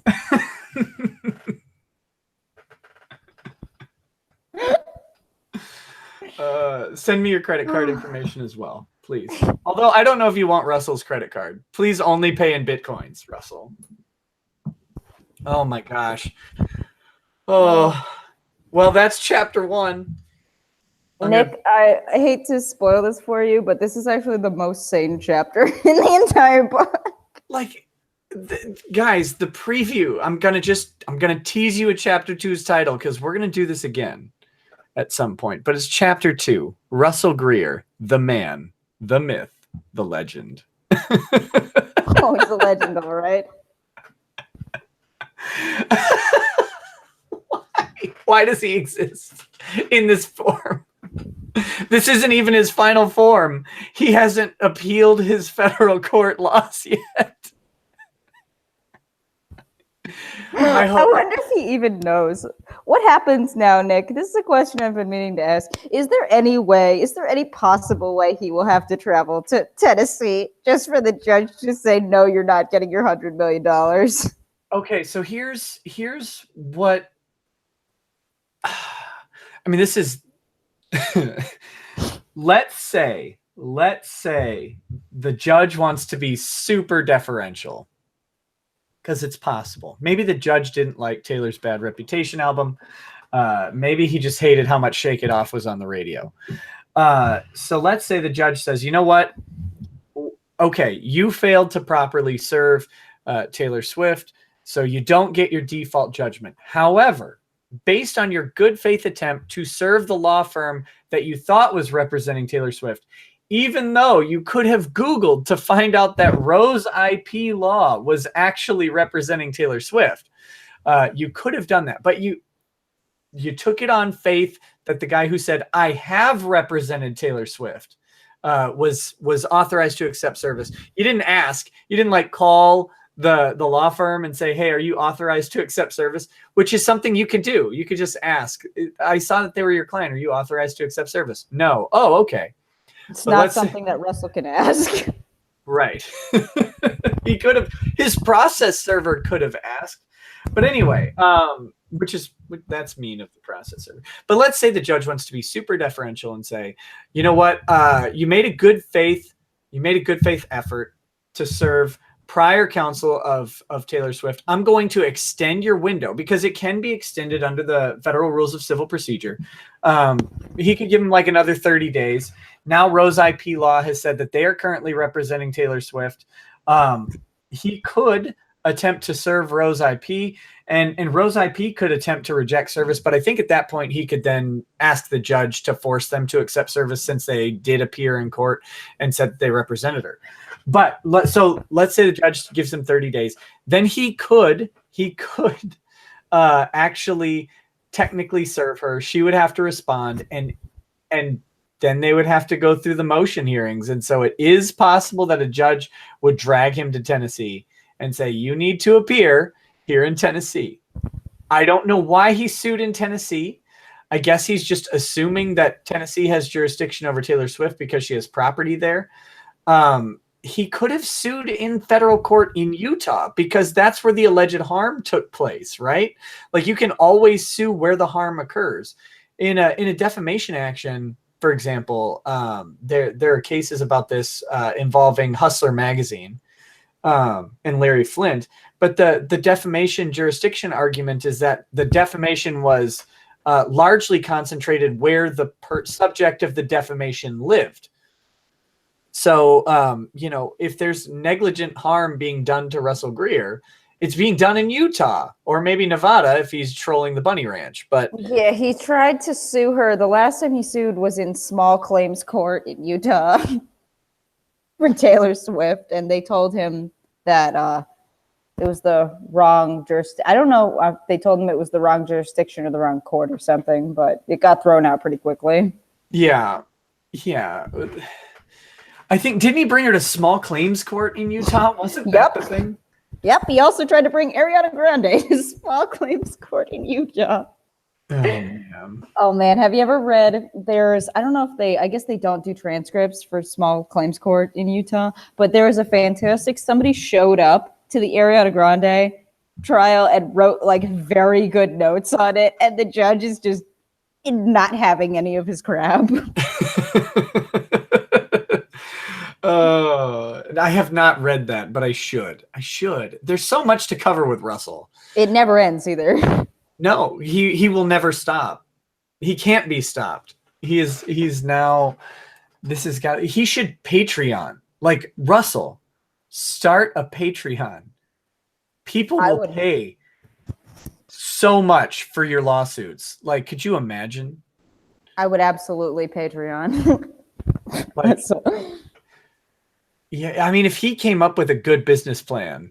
Send me your credit card information as well, please. Although I don't know if you want Russell's credit card. Please only pay in Bitcoins, Russell. Oh my gosh. Oh, well, that's chapter 1. Nick, I hate to spoil this for you, but this is actually the most sane chapter in the entire book. Like, guys, the preview, I'm gonna tease you a chapter 2's title, because we're gonna do this again at some point. But it's chapter 2, Russel Greer, the man, the myth, the legend. Oh, he's a legend, all right. Why does he exist in this form? This isn't even his final form. He hasn't appealed his federal court loss yet. I wonder if he even knows. What happens now, Nick? This is a question I've been meaning to ask. Is there any possible way he will have to travel to Tennessee just for the judge to say, no, you're not getting your $100 million? Okay, so here's what... I mean, this is... let's say the judge wants to be super deferential, because it's possible. Maybe the judge didn't like Taylor's Bad Reputation album. Maybe he just hated how much Shake It Off was on the radio. So let's say the judge says, you know what? Okay, you failed to properly serve Taylor Swift, so you don't get your default judgment. However, based on your good faith attempt to serve the law firm that you thought was representing Taylor Swift, even though you could have Googled to find out that Rose IP Law was actually representing Taylor Swift, you could have done that. But you took it on faith that the guy who said, I have represented Taylor Swift, was authorized to accept service. You didn't ask. You didn't like call the law firm and say, hey, are you authorized to accept service? Which is something you can do. You could just ask. I saw that they were your client. Are you authorized to accept service? No. Oh, okay. It's not something that Russell can ask. Right. He could have, his process server could have asked. But anyway, that's mean of the process server. But let's say the judge wants to be super deferential and say, you know what, you made a good faith effort to serve prior counsel of Taylor Swift. I'm going to extend your window because it can be extended under the Federal Rules of Civil Procedure. He could give him like another 30 days. Now Rose IP Law has said that they are currently representing Taylor Swift. He could attempt to serve Rose IP, and Rose IP could attempt to reject service, but I think at that point he could then ask the judge to force them to accept service since they did appear in court and said that they represented her. But let's say the judge gives him 30 days. Then he could actually technically serve her. She would have to respond, and then they would have to go through the motion hearings. And so it is possible that a judge would drag him to Tennessee and say, you need to appear here in Tennessee. I don't know why he sued in Tennessee. I guess he's just assuming that Tennessee has jurisdiction over Taylor Swift because she has property there. He could have sued in federal court in Utah because that's where the alleged harm took place, right? Like, you can always sue where the harm occurs. In a defamation action, for example, there are cases about this involving Hustler magazine and Larry Flint. But the defamation jurisdiction argument is that the defamation was largely concentrated where the subject of the defamation lived. So, if there's negligent harm being done to Russell Greer, it's being done in Utah or maybe Nevada if he's trolling the bunny ranch. But yeah, he tried to sue her. The last time he sued was in small claims court in Utah for Taylor Swift, and they told him that it was the wrong jurisdiction. I don't know. They told him it was the wrong jurisdiction or the wrong court or something, but it got thrown out pretty quickly. Yeah. I think, didn't he bring her to small claims court in Utah? Wasn't that the thing? Yep. He also tried to bring Ariana Grande to small claims court in Utah. Oh man. Have you ever read, I guess they don't do transcripts for small claims court in Utah, but there was a fantastic, somebody showed up to the Ariana Grande trial and wrote like very good notes on it, and the judge is just not having any of his crap. I have not read that, but I should. There's so much to cover with Russell. It never ends either. No, he will never stop. He can't be stopped. He should Patreon. Like, Russell, start a Patreon. People will pay so much for your lawsuits. Like, could you imagine? I would absolutely Patreon. Like, yeah, I mean, if he came up with a good business plan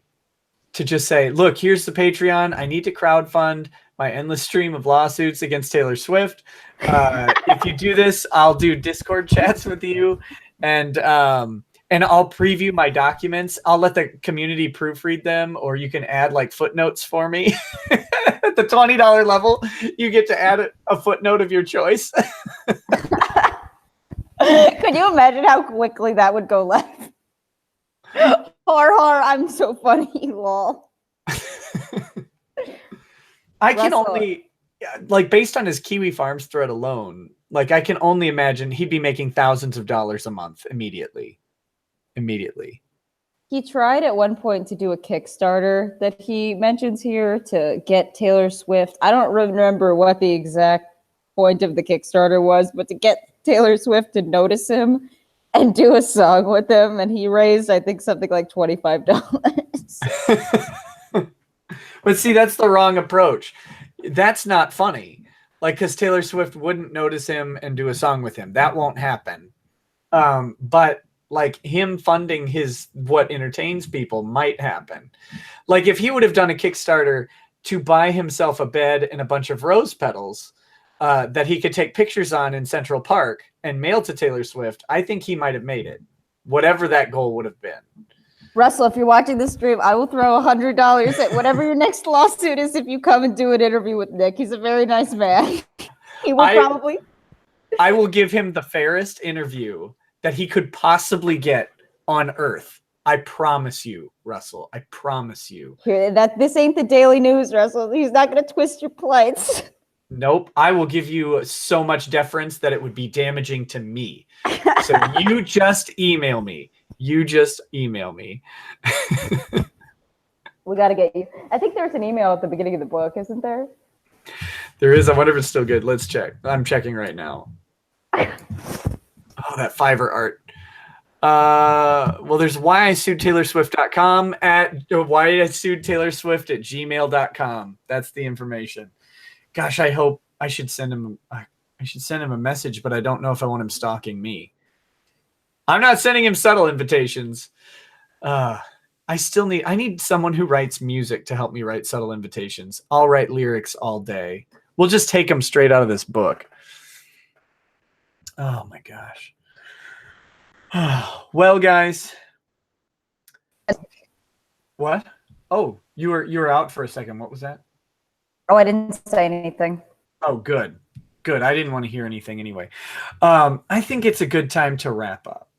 to just say, look, here's the Patreon. I need to crowdfund my endless stream of lawsuits against Taylor Swift. If you do this, I'll do Discord chats with you, and I'll preview my documents. I'll let the community proofread them, or you can add like footnotes for me. At the $20 level, you get to add a footnote of your choice. Could you imagine how quickly that would go left? Har, I'm so funny, lol. I can only, like, based on his Kiwi Farms thread alone, like, I can only imagine he'd be making thousands of dollars a month immediately. He tried at one point to do a Kickstarter that he mentions here to get Taylor Swift. I don't remember what the exact point of the Kickstarter was, but to get Taylor Swift to notice him and do a song with him, and he raised, I think, something like $25. But see, that's the wrong approach. That's not funny. Like, because Taylor Swift wouldn't notice him and do a song with him. That won't happen. But like, him funding what entertains people might happen. Like, if he would have done a Kickstarter to buy himself a bed and a bunch of rose petals that he could take pictures on in Central Park and mail to Taylor Swift, I think he might have made it, whatever that goal would have been. Russell, if you're watching this stream, I will throw $100 at whatever your next lawsuit is if you come and do an interview with Nick. He's a very nice man. He will probably. I will give him the fairest interview that he could possibly get on Earth I promise you, Russell. I promise you. Here, this ain't the Daily News, Russell. He's not going to twist your plights. Nope. I will give you so much deference that it would be damaging to me. So you just email me. You just email me. We got to get you. I think there's an email at the beginning of the book, isn't there? There is. I wonder if it's still good. Let's check. I'm checking right now. Oh, that Fiverr art. Well, there's whyisuedtaylorswift.com at whyisuedtaylorswift@gmail.com. That's the information. Gosh, I hope I should send him a message, but I don't know if I want him stalking me. I'm not sending him subtle invitations. I need someone who writes music to help me write subtle invitations. I'll write lyrics all day. We'll just take them straight out of this book. Oh my gosh. Well, guys. What? Oh, you were out for a second. What was that? Oh, I didn't say anything. Oh, good. Good. I didn't want to hear anything anyway. I think it's a good time to wrap up.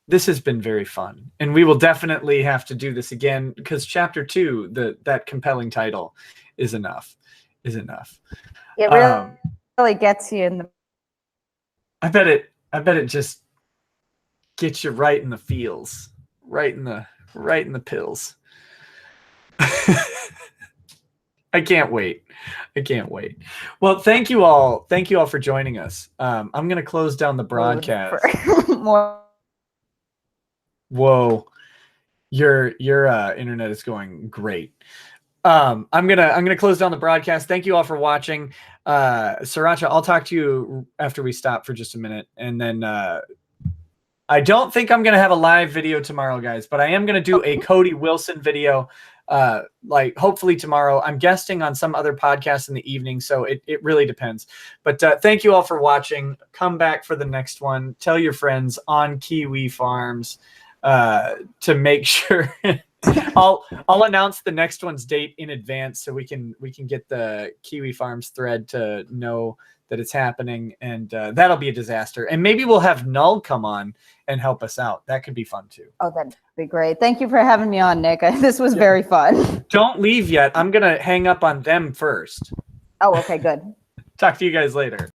This has been very fun, and we will definitely have to do this again because chapter 2, that compelling title, is enough. It really gets you in the. I bet it just gets you right in the feels, right in the pills. I can't wait. Well, thank you all for joining us. I'm going to close down the broadcast. More. Whoa, your internet is going great. I'm gonna close down the broadcast. Thank you all for watching. Sriracha, I'll talk to you after we stop for just a minute, and then I don't think I'm gonna have a live video tomorrow, guys, but I am gonna do a Cody Wilson video. Like hopefully tomorrow. I'm guesting on some other podcast in the evening, so it really depends. But thank you all for watching. Come back for the next one. Tell your friends on Kiwi Farms to make sure. I'll announce the next one's date in advance so we can get the Kiwi Farms thread to know that it's happening, and that'll be a disaster. And maybe we'll have Null come on and help us out. That could be fun too. Oh, that'd be great. Thank you for having me on, Nick. This was very fun. Don't leave yet. I'm gonna hang up on them first. Oh, okay, good. Talk to you guys later.